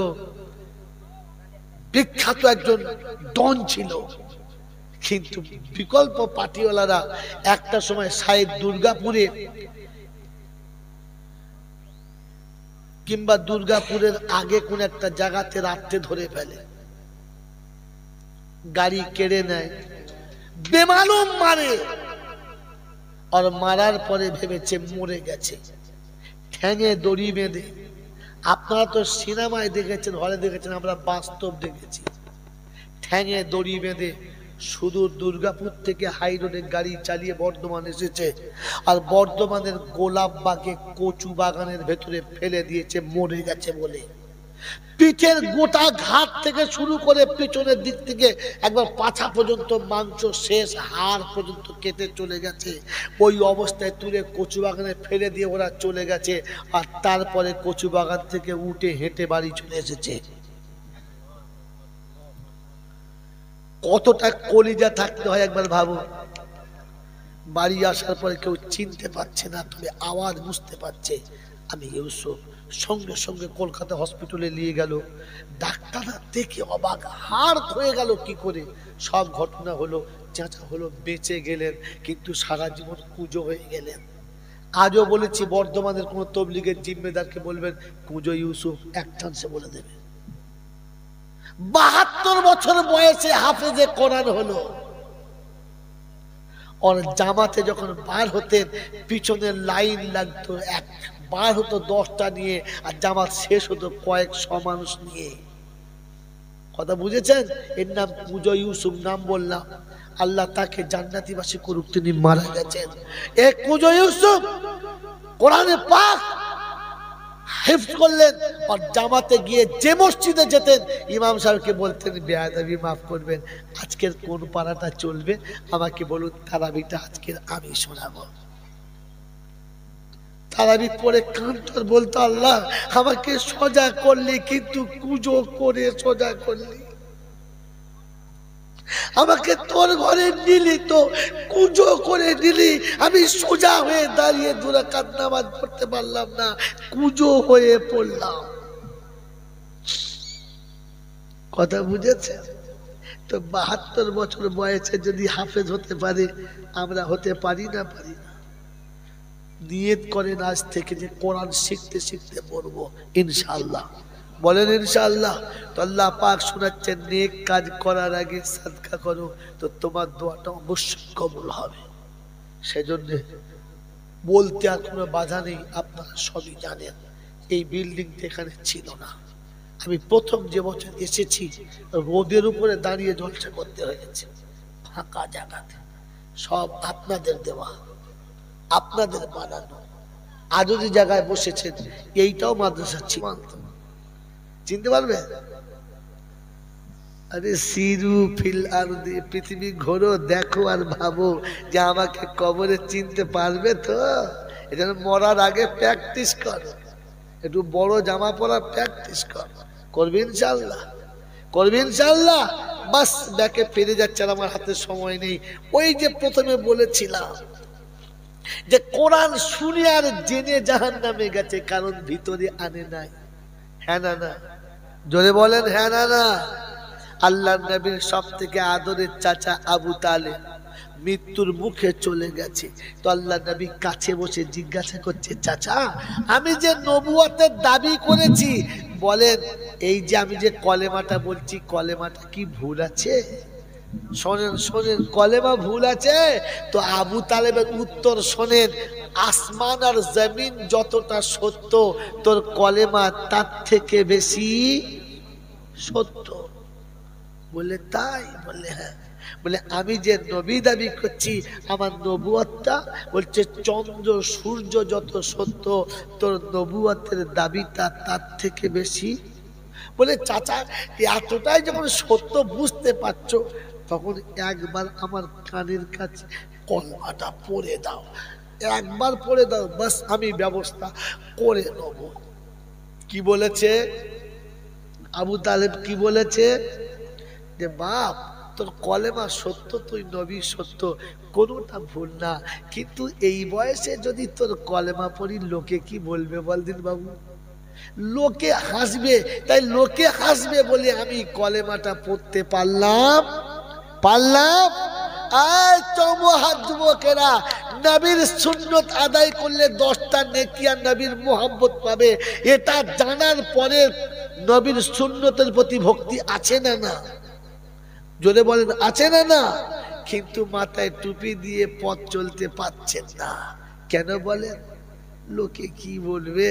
বিখ্যাত একজন ডন ছিল। কিন্তু বিকল্প পার্টিওয়ালারা একটা সময় সাহেব দুর্গাপুরে কিংবা দুর্গাপুরের আগে কোন একটা জায়গাতে রাত্রে ধরে ফেলে, গাড়ি কেড়ে নেয়, বেমালুম মারে। আর মারার পরে ভেবেছে মরে গেছে, ঠ্যাঙে দড়ি বেঁধে। আপনারা তো সিনেমায় দেখেছেন, হলে দেখেছেন, আমরা বাস্তব দেখেছি। ঠ্যাঙে দড়ি বেঁধে সুদূর দুর্গাপুর থেকে হাই রোডে গাড়ি চালিয়ে বর্ধমান এসেছে, আর বর্ধমানের গোলাপবাগে কচু বাগানের ভেতরে ফেলে দিয়েছে মরে গেছে বলে। পিঠের গোটা ঘাট থেকে শুরু করে পিছনের দিক থেকে একবার পাছা পর্যন্ত মাংস শেষ, হাড় পর্যন্ত কেটে চলে গেছে। ওই অবস্থায় তুলে কচু বাগানে ফেলে দিয়ে ওরা চলে গেছে। আর তারপরে কচু বাগান থেকে উঠে হেঁটে বাড়ি চলে এসেছে। কতটা কলিজা থাকতে হয় একবার ভাবো। বাড়ি আসার পরে কেউ চিনতে পারছে না, তবে আওয়াজ বুঝতে পারছে আমি ইউসুফ। সঙ্গে সঙ্গে কলকাতা হসপিটালে নিয়ে গেল। ডাক্তাররা দেখে অবাক, হাড় হয়ে গেল কি করে। সব ঘটনা হলো, চাচা হলো, বেঁচে গেলেন, কিন্তু সারা জীবন কুঁজো হয়ে গেলেন। আজও বলেছি, বর্ধমানের কোন তবলিগের জিম্মেদারকে বলবেন কুঁজো ইউসুফ, এক চান্সে বলে দেবে। 72 বছর বয়সে হাফেজে কোরআন হলো। और জামাতে যখন বার হতেন পিছনের লাইন লাগতো, এক বার হতো 10টা নিয়ে, আর জামাত শেষ হতো কয়েকশো মানুষ নিয়ে। কথা বুঝেছেন? এর নাম কুঁজো ইউসুফ, নাম বললাম। আল্লাহ তাকে জান্নাতীবাসী করুক, তিনি মারা গেছেন। এ কুঁজো ইউসুফ কোরআনে পাক হিফজ করলেন, আর জামাতে গিয়ে যে মসজিদে যেতেন ইমাম সাহেবকে বলতেন, বেয়াদবি মাফ করবেন, আজকের কোন পারাটা চলবে আমাকে বলুন, তারাবিটা আজকের আমি শোনাবো। তারাবি পরে কান্তর বলতো, আল্লাহ আমাকে সোজা করলি, কিন্তু কুঁজো করে সোজা করলি। আমাকে তোর ঘরে নিলি তো কুঁজো করে দিলি, আমি সোজা হয়ে দাঁড়িয়ে 2 রাকাত নামাজ পড়তে পারলাম না, কুঁজো হয়ে পড়লাম। কথা বুঝেছে? তো 72 বছর বয়সে যদি হাফেজ হতে পারে, আমরা হতে পারি না? পারি না। নিয়ত করেন আজ থেকে যে কোরআন শিখতে শিখতে পড়বো ইনশাআল্লাহ। বলেন ইনশাআল্লাহ। তো আল্লাহ পাক শোনাচ্ছেন, নেক কাজ করার আগে সাদকা করো, তো তোমার দোয়াটা অবশ্যই কবুল হবে। সেজন্য বলতে আর কোনো বাধা নেই, আপনারা সবই জানেন। এই বিল্ডিংটা এখানে ছিল না। আমি প্রথম যে বছর এসেছি, রোদের উপরে দাঁড়িয়ে জলসা করতে হয়েছে, ফাঁকা জায়গাতে। সব আপনাদের দেওয়া, আপনাদের বানানো। আজও যে জায়গায় বসেছেন, এইটাও মাদ্রাসা ছিল। চিনতে পারবে? আরে সিরু ফিল আরদি, পৃথিবী ঘোরো, দেখো আর ভাবো যে আমাকে কবরে চিনতে পারবে তো। এজন্য মরার আগে প্র্যাকটিস করো, একটু বড় জামা পরা প্র্যাকটিস করো। করবে ইনশাআল্লাহ, করবে ইনশাআল্লাহ। বাস ব্যাকে ফিরে যাচ্ছে, আমার হাতে সময় নেই। ওই যে প্রথমে বলেছিলাম যে কোরআন শুনে আর জেনে জাহান্নামে গেছে, কারণ ভিতরে আনে নাই। হ্যাঁ না না? জোরে বলেন হ্যাঁ না না? আল্লাহ নবীর সব থেকে আদরের চাচা আবু তালেব মৃত্যুর মুখে চলে গেছে। তো আল্লাহ নবী কাছে বসে জিজ্ঞাসা করছে, চাচা আমি যে নবুয়তের দাবি করেছি, বলেন এই যে আমি যে কলেমাটা বলছি, কলেমাটা কি ভুল আছে? শোনেন শোনেন, কলেমা ভুল আছে? তো আবু তালেবের উত্তর শোনেন, আসমান আর জমিন যতটা সত্য, তোর কলেমা তার থেকে বেশি সত্য। বলে তাই? বলে হ্যাঁ। বলে আমি যে নবী দাবি করছি, আমার নবুয়তটা বলছে চন্দ্র সূর্য যত সত্য, তোর নবুয়তের দাবিটা তার থেকে বেশি। বলে চাচা এতটাই যখন সত্য বুঝতে পারছো, তখন একবার আমার কানের কাছে কলমাটা পড়ে দাও, একবার পড়ে দাও, বাস আমি ব্যবস্থা করে নেব। কি বলেছে আবু তালেব? কি বলেছে? যে বাপ তোর কলেমা সত্য, তুই নবী সত্য, কোনোটা ভুল না, কিন্তু এই বয়সে যদি তোর কলেমা পড়ি লোকে কি বলবে বলদিন বাবু? লোকে হাসবে, তাই লোকে হাসবে বলে আমি কলেমাটা পড়তে পারলাম। আয় চমহাত যুবকেরা, নবীর সুন্নত আদায় করলে 10টা নেকি আর নবীর মোহাব্বত পাবে, এটা জানার পরে নবীর সুন্নতের প্রতি ভক্তি আছে না না? জোরে বলেন আছে না না? কিন্তু মাথায় টুপি দিয়ে পথ চলতে পারছেন না কেন বলেন? লোকে কি বলবে?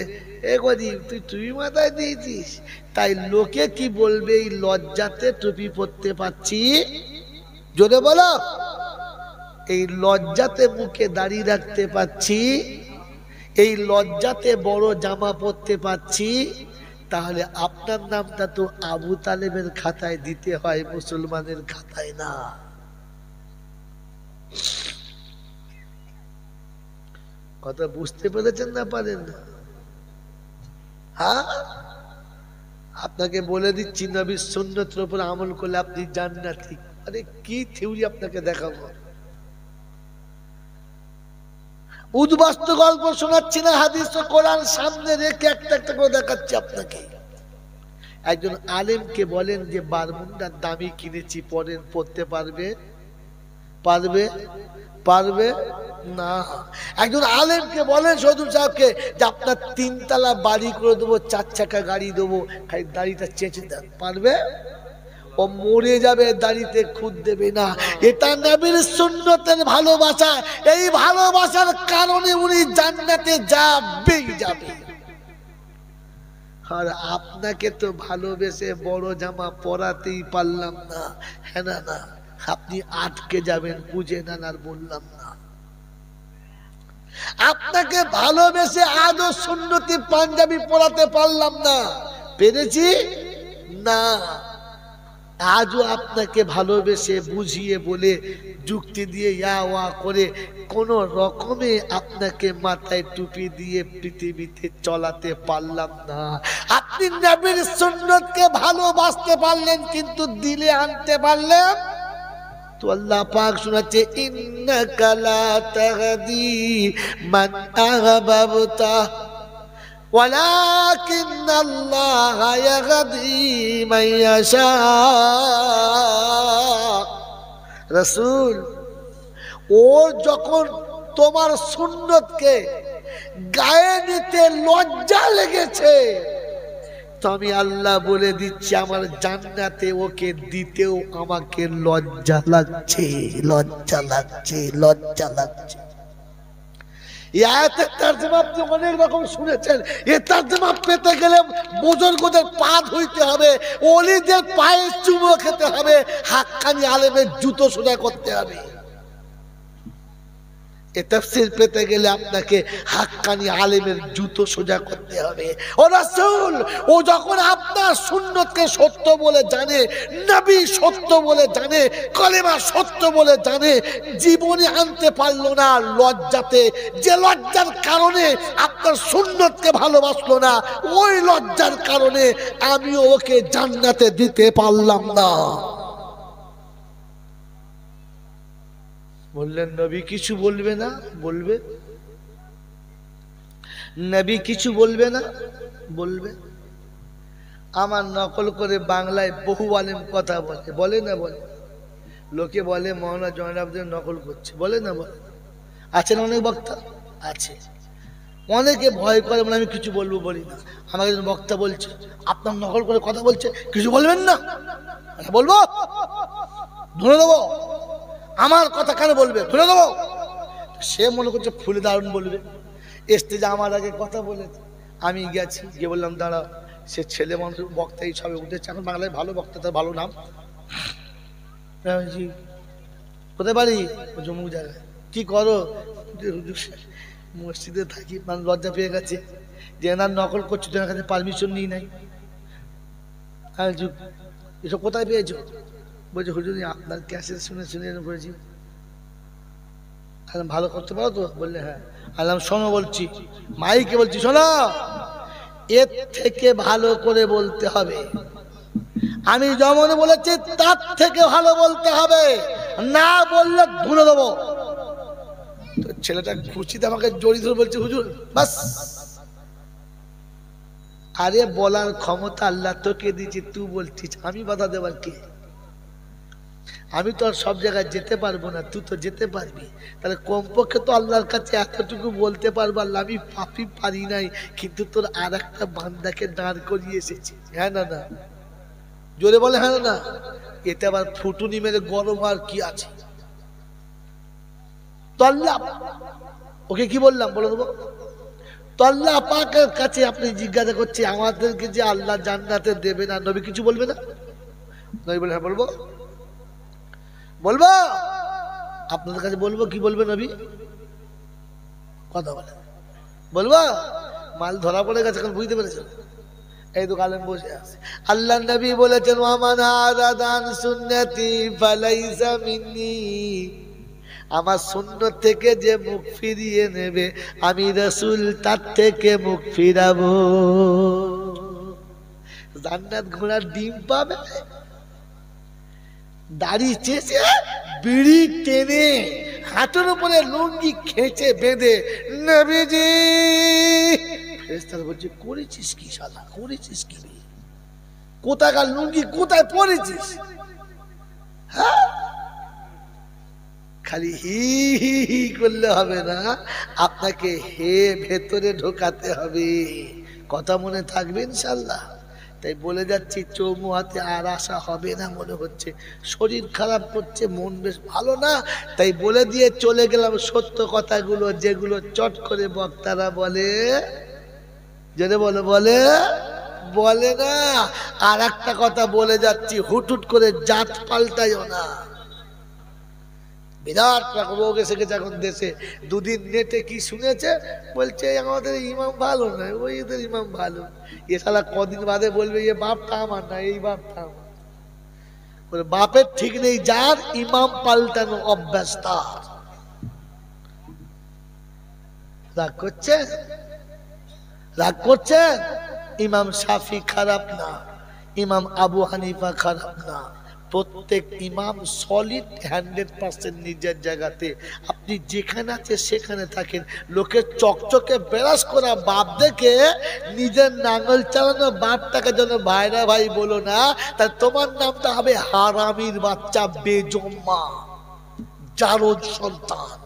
এ গরিব তুই টুপি মাথায় দিয়েছিস, তাই লোকে কি বলবে এই লজ্জাতে টুপি পরতে পারছি। জোরে বলো, এই লজ্জাতে মুখে দাড়ি রাখতে পারছি, এই লজ্জাতে বড় জামা পরতে পারছি। তাহলে আপনার নামটা তো আবু তালেবের খাতায় দিতে হয়, মুসলমানের খাতায় না। কথা বুঝতে পেরেছেন না পারেন না? হ্যাঁ, আপনাকে বলে দিচ্ছি, নবীর সুন্নতের উপর আমল করলে আপনি জান্নাতি। আরে কি থিওরি আপনাকে দেখাবো? উদ্বাস্তু গল্প শোনাচ্ছি না, হাদিস ও কোরআন সামনে রেখে একটা একটা করে দেখাচ্ছি আপনাকে। একজন আলেমকে বলেন যে বারমুন্ডার দামি কিনেছি, পরেন, পড়তে পারবে? পারবে? পারবে না। একজন আলেমকে বলেন হুজুর সাহেবকে যে আপনার 3 তলা বাড়ি করে দেবো, 4 চাকা গাড়ি দেবো, খালি দাড়িটা চেঁচে দেন, পারবে? ও মরে যাবে, দাড়িতে খুদ দেবে না। এটা নবীর সুন্নতের ভালোবাসা। এই ভালোবাসার কারণে উনি জান্নাতে যাবেই যাবে। আর আপনাকে তো ভালোবেসে বড় জামা পরাতেই পারলাম না, হ্যাঁ না না, আপনি আটকে যাবেন, বুঝে নেন, আর বললাম না। আপনাকে ভালোবেসে আজও সুন্নতি পাঞ্জাবি পরাতে পারলাম না, পেরেছি না। আজও আপনাকে ভালোবেসে বুঝিয়ে বলে যুক্তি দিয়ে ইয়া ওয়া করে কোন রকমে আপনাকে মাথায় টুপি দিয়ে পৃথিবীতে চলাতে পারলাম না। আপনি নবীর সুন্নতকে ভালোবাসতে পারলেন, কিন্তু দিলে আনতে পারলেন তো। আল্লাহ পাক শোনাচ্ছে, ইন্নাকা লা তাহদি মান আহবাবতা ولكن الله يهدي من يشاء। রাসূল, ওর যখন তোমার সুন্নতকে গায়ে নিতে লজ্জা লেগেছে, তো আমি আল্লাহ বলে দিচ্ছি আমার জান্নাতে ওকে দিতেও আমাকে লজ্জা লাগছে, লজ্জা লাগছে, লজ্জা লাগছে। অনেক রকম শুনেছেন। এ তর্জমা পেতে গেলে বুজুর্গদের পা ধুইতে হবে, ওলিদের পায়ে চুমো খেতে হবে, হাক্কানি আলেমের জুতো সোজা করতে হবে। এ তাফসীর পেতে গেলে আপনাকে হাক্কানি আলেমের জুতো সোজা করতে হবে। ও রাসূল, ও যখন আপনার সুন্নতকে সত্য বলে জানে, নবী সত্য বলে জানে, কলেমা সত্য বলে জানে, জীবনে আনতে পারলো না লজ্জাতে, যে লজ্জার কারণে আপনার সুন্নতকে ভালোবাসলো না, ওই লজ্জার কারণে আমিও ওকে জান্নাতে দিতে পারলাম না। বললেন নবী কিছু বলবে না? বলবে। নবী কিছু বলবে না? বলবে। আমার নকল করে বাংলায় বহু আলেম কথা বলে, বলে না বলে? লোকে বলে মওলানা জয়নাবদের নকল করছে, বলে না বলে? আছেন অনেক বক্তা আছে, অনেকে ভয় করে বলে আমি কিছু বলবো, বলি না। আমাকে একজন বক্তা বলছে আপনার নকল করে কথা বলছে, কিছু বলবেন না? বলবো, ধরে দেবো। আমার কথা কেন বলবে, ধরে দেবো। সে মনে করছে ফুলে দারুণ বলবে, স্টেজে আমার আগে কথা বলেছে, আমি গেছি, গিয়ে বললাম দাঁড়াও। সে ছেলে মানুষ বক্তা এই সবে উঠেছে, এখন বাংলায় ভালো বক্তা, তার ভালো নাম। কোথায় বাড়ি? জম্মু জায়গায়। কি করো? মসজিদে থাকি। মানে লজ্জা পেয়ে গেছে যে এনার নকল করছো, এনার কাছে পারমিশন নিই নাই। এসব কোথায় পেয়েছো? বলছে হুজুর আপনার ক্যাসেট শুনে শুনে এরকম করেছি। ভালো করতে পারো তো? বললে হ্যাঁ। আলাম শোনো বলছি, মাইকে বলছি, শোনো, এর থেকে ভালো করে বলতে হবে। আমি যেমন বলেছি তার থেকে ভালো বলতে হবে, না বললে ধুলে দেবো। তো ছেলেটা খুশিতে আমাকে জড়িয়ে ধরে বলছে হুজুর বাস। আরে বলার ক্ষমতা আল্লাহ তোকে দিয়েছে, তুই বলছিস, আমি বাধা দেবার কে? আমি তো আর সব জায়গায় যেতে পারবো না, তুই তো যেতে পারবি। তাহলে কমপক্ষে তো আল্লাহর কাছে এতটুকু বলতে পারবো, আল্লাহ আমি পাপি পারি নাই, কিন্তু তোর আর একটা বান্দাকে দাঁড় করিয়ে এসেছি। হ্যাঁ না না? জোরে বলে হ্যাঁ না? এতে আবার ফুটুনি মেরে গরম আর কি আছে? তো আল্লাহ, ওকে কি বললাম বলে দেবো? তো আল্লাহ পাকের কাছে আপনি জিজ্ঞাসা করছে আমাদেরকে যে আল্লাহ জান্নাতে দেবে না, নবী কিছু বলবে না? নবী বলে হ্যাঁ বলবো, বলবো। আপনাদের কাছে বলবো, কি বলবে নবী? কথা বলে বলবো। মাল ধরা পড়ে গেছে, এখন বুঝতে পেরেছেন? এই তো কালেম বসে আছে। আল্লাহ নবী বলেছেন ওয়ামান আরাদান সুন্নতি ফালাইসা মিন্নি, আমার সুন্নত থেকে যে মুখ ফিরিয়ে নেবে আমি রাসূল তার থেকে মুখ ফিরাবো। জান্নাত ঘোড়ার ডিম পাবে, দাড়ি চেঁচে বিড়ি টেনে হাঁটুর উপরে লুঙ্গি খেঁচে বেঁধে নবীজি। ফেরেশতারা বলছে করেছিস কি শালা, করেছিস কি? কোথাকার লুঙ্গি কোথায় পরেছিস? হ্যাঁ, খালি হি হি হি করলে হবে না, আপনাকে হে ভেতরে ঢোকাতে হবে। কথা মনে থাকবে ইনশাল্লাহ। তাই বলে যাচ্ছি, চৌমুহাতে আর আসা হবে না মনে হচ্ছে, শরীর খারাপ করছে, মন বেশ ভালো না। তাই বলে দিয়ে চলে গেলাম সত্য কথাগুলো, যেগুলো চট করে বক্তারা বলে, যেটা বলে বলে না। আর একটা কথা বলে যাচ্ছি, হুটহুট করে জাত পাল্টাইও না। বিরাট রোগ এসে গেছে এখন দেশে। দুদিন নেটে কি শুনেছে, বলছে আমাদের ইমাম ভালো নয়, ওই এদের ইমাম ভালো। এ শালা কদিন বাদে বলবে এ বাপটা আমার না, এই বাপটা আমার। বাপের ঠিক নেই যার, ইমাম পাল্টানো অভ্যাস তার। রাগ করছেন, রাগ করছেন? ইমাম শাফি খারাপ না, ইমাম আবু হানিফা খারাপ না। প্রত্যেক ইমাম সলিড 100% নিজের জায়গাতে। আপনি যেখানে আছে সেখানে থাকেন। লোকের চকচকে বেরাস করা বাপ দেখে নিজের নাঙ্গল চালানো বাপটাকে যেন ভাইরা ভাই বলো না, তাই তোমার নামটা হবে হারামির বাচ্চা, বেজম্মা, জারদ সন্তান।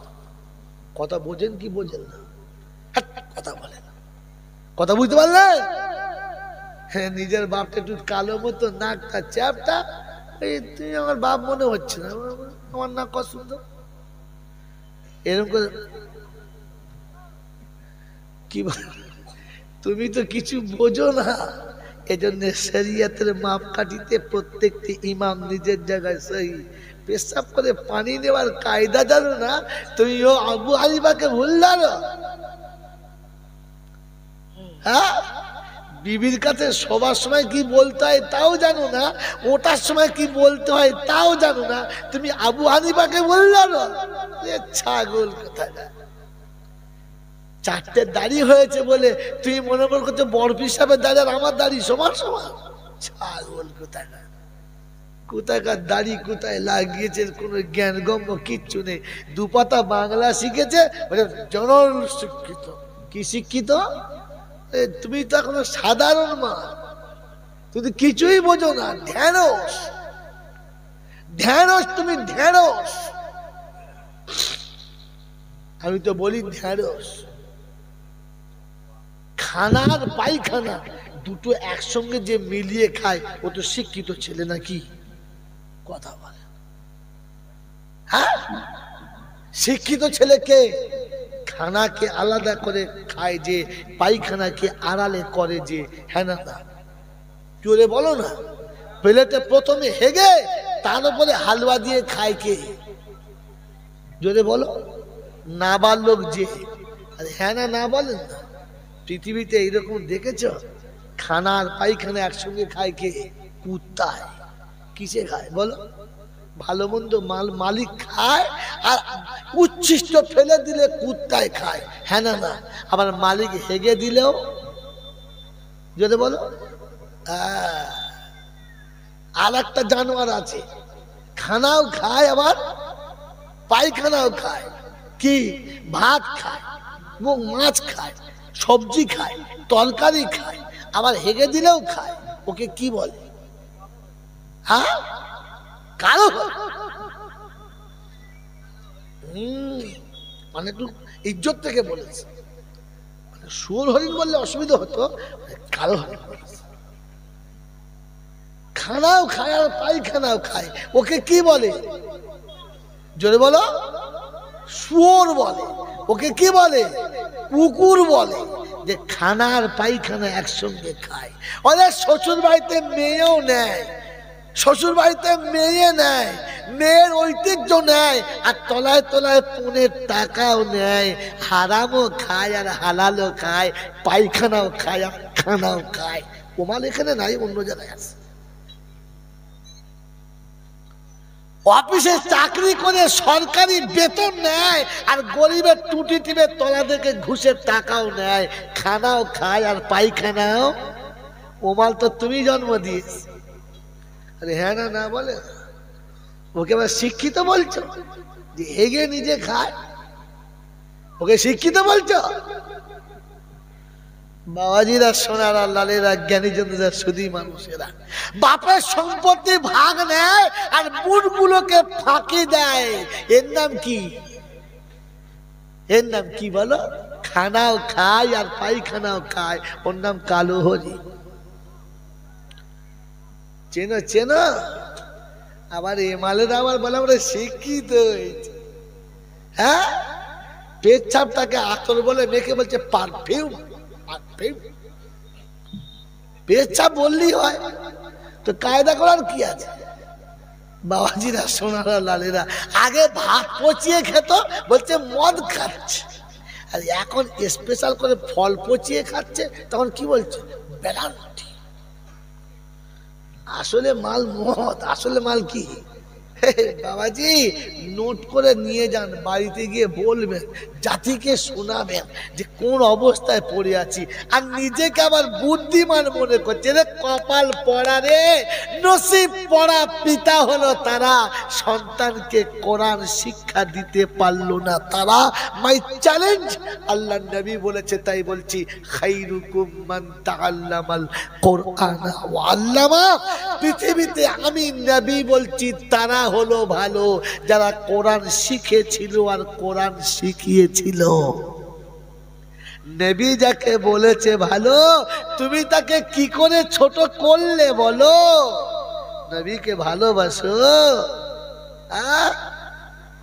কথা বোঝেন কি বোঝেন না? কথা বলেন, কথা বুঝতে পারলেন? হ্যাঁ, নিজের বাপটা একটু কালো মতো, নাকটা চ্যাপটা, এই তুই আমার বাপ মনে হচ্ছে না, আমার নাক কত সুন্দর, এরকম করে কি তুমি তো কিছু বোঝো না। এজন্য শরিয়তের মাপকাঠিতে প্রত্যেকটি ইমাম নিজের জায়গায় সহি। পেশাব করে পানি নেওয়ার কায়দা জানো না, তুমিও আবু হানিফাকে ভুল জানো। হ্যাঁ, বিবির কাছে সবার সময় কি বলতে হয় তাও জানো না, ওটার সময় কি বলতে হয় তাও জানো না, তুমি আবু হানিফাকে বল জানো? ছাগল কোথায়। চারটে দাড়ি হয়েছে বলে তুই মনে করছো বরফি সাহেবের দাড়ি আর আমার দাড়ি সমান সমান? ছাগল কোথায়। কোথাকার দাড়ি কোথায় লাগিয়েছে কোনো জ্ঞান গম্য কিচ্ছু নেই। দুপাতা বাংলা শিখেছে, জনল শিক্ষিত। কি শিক্ষিত? তুমি তো এখনো সাধারণ মা, তুমি কিছুই বোঝো না। ঢ্যাঁড়স, ঢ্যাঁড়স, তুমি ঢ্যাঁড়স। আমি তো বলি ঢ্যাঁড়স। খানা আর পায়খানা দুটো একসঙ্গে যে মিলিয়ে খায় ও তো শিক্ষিত ছেলে নাকি? কথা বলে। হ্যাঁ, শিক্ষিত ছেলেকে খানাকে আলাদা করে খায় যে, পায়খানাকে আড়ালে করে যে। হ্যাঁ না? জোরে বলো না। প্লেটে প্রথমে হেগে তার উপরে হালুয়া দিয়ে খায় কে? জোরে বলো। নাবালক যে। আরে হ্যাঁ না, না বলেন না। পৃথিবীতে এইরকম দেখেছ? খানা আর পায়খানা একসঙ্গে খায় কে? কুত্তায়। কিসে খায় বলো? ভালো মন্দ মালিক খায়, আর উচ্ছিষ্ট ফেলে দিলে কুত্তায় খায়। হ্যাঁ না? না। আবার মালিক হেগে দিলেও, যদি বলো, আর একটা জানোয়ার আছে, খানাও খায় আবার পায়খানাও খায়। কি? ভাত খায়, মাছ খায়, সবজি খায়, তরকারি খায়, আবার হেগে দিলেও খায়। ওকে কি বলে? হ্যাঁ, কালো। মানে একটু ইজ্জত থেকে বলেছে। শুয়োর হরিণ বললে অসুবিধা হতো, কালো হরিণ বলেছে। খানাও খায় আর পায়খানাও খায়। ওকে কি বলে? জোরে বলো। শুয়োর বলে। ওকে কি বলে? কুকুর বলে। যে খানা আর পায়খানা একসঙ্গে খায়। অনেক শ্বশুর বাড়িতে মেয়েও নেয়, শ্বশুর বাড়িতে মেয়ে নেয়, মেয়ের ঐতিহ্য নেয়, আর তলায় তলায় পনের টাকাও নেয়। হারামও খায় আর হালালও খায়, পায়খানাও খায় আর খানাও খায়। ওমাল এখানে নাই, অন্য জায়গায় আছে। অফিসে চাকরি করে সরকারি বেতন নেয়, আর গরিবের টুটি টিপে তলা থেকে ঘুষের টাকাও নেয়, খানাও খায় আর পায়খানাও। ওমাল তো তুমি জন্ম দিয়েছ। আরে হ্যাঁ না, না বলে। ওকে আবার শিক্ষিত বলছো যে হেগে নিজে খায়, ওকে শিক্ষিত বলছো? বাবাজিরা, সোনারা, লালেরা, জ্ঞানী জনেরা, শুধু মানুষেরা বাপের সম্পত্তি ভাগ নেয় আর বুড়গুলোকে ফাঁকি দেয়। এর নাম কি? এর নাম কি বলো? খানাও খায় আর পায়খানাও খায়, ওর নাম কালো হরি। চেনো চেনো? আবার এমালের আবার বলে আমরা শিক্ষিত হয়েছে। হ্যাঁ, পেচ্ছাপটাকে আতর বলে মেখে বলছে পারফিউম। পেচ্ছাপ বললেই হয়, তো কায়দা করার কি আছে? বাবাজিরা, সোনারা, লালেরা, আগে ভাত পচিয়ে খেত, বলছে মদ খাচ্ছে। আর এখন স্পেশাল করে ফল পচিয়ে খাচ্ছে, তখন কি বলছে? ব্যারান্টি। আসলে মাল মদ, আসলে মাল কি? বাবাজি, নোট করে নিয়ে যান, বাড়িতে গিয়ে বলবেন, জাতিকে শোনাবেন যে কোন অবস্থায় পড়ে আছি। আর নিজেকে আবার বুদ্ধিমান মনে করছে। রে কপাল পড়া রে, নসিব পড়া পিতা হলো তারা, সন্তানকে কোরআন শিক্ষা দিতে পারলো না তারা। মাই চ্যালেঞ্জ, আল্লাহ নবী বলেছে, তাই বলছি, খাইরুকুম মান তাআল্লামাল কোরআন ওয়া আল্লামা। পৃথিবীতে আমি নবী বলছি, তারা হলো ভালো যারা কোরআন শিখেছিল আর কোরআন শিখিয়েছিল। নবী যাকে বলেছে ভালো, তুমি তাকে কি করে ছোট করলে বলো? নবীকে ভালোবাসো?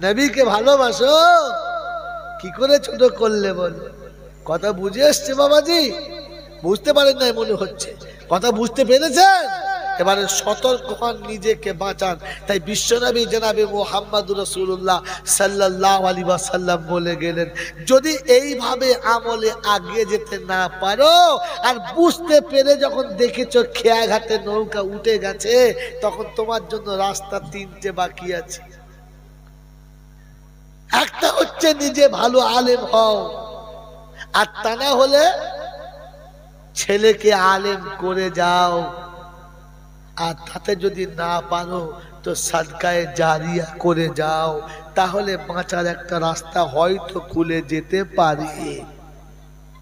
নবীকে ভালোবাসো, কি করে ছোট করলে বলো? কথা বুঝে এসছে বাবাজি? বুঝতে পারেন নাই মনে হচ্ছে। কথা বুঝতে পেরেছেন? এবারে সতর্ক হন, নিজেকে বাঁচান। তাই বিশ্বনবী জনাবে মুহাম্মদুর রাসূলুল্লাহ সাল্লাল্লাহু আলাইহি ওয়াসাল্লাম বলে গেলেন, যদি এইভাবে আমলে আগিয়ে যেতে না পারো আর বুঝতে পেরে যখন দেখেছো খেয়াঘাটে নৌকা উঠে গেছে, তখন তোমার জন্য রাস্তা তিনটে বাকি আছে। একটা হচ্ছে নিজে ভালো আলেম হও, আর তা না হলে ছেলেকে আলেম করে যাও। আর তাতে যদি না পারো তো সাদকায়ে জারিয়া করে যাও, তাহলে বাঁচার একটা রাস্তা হয়তো খুলে যেতে পারে।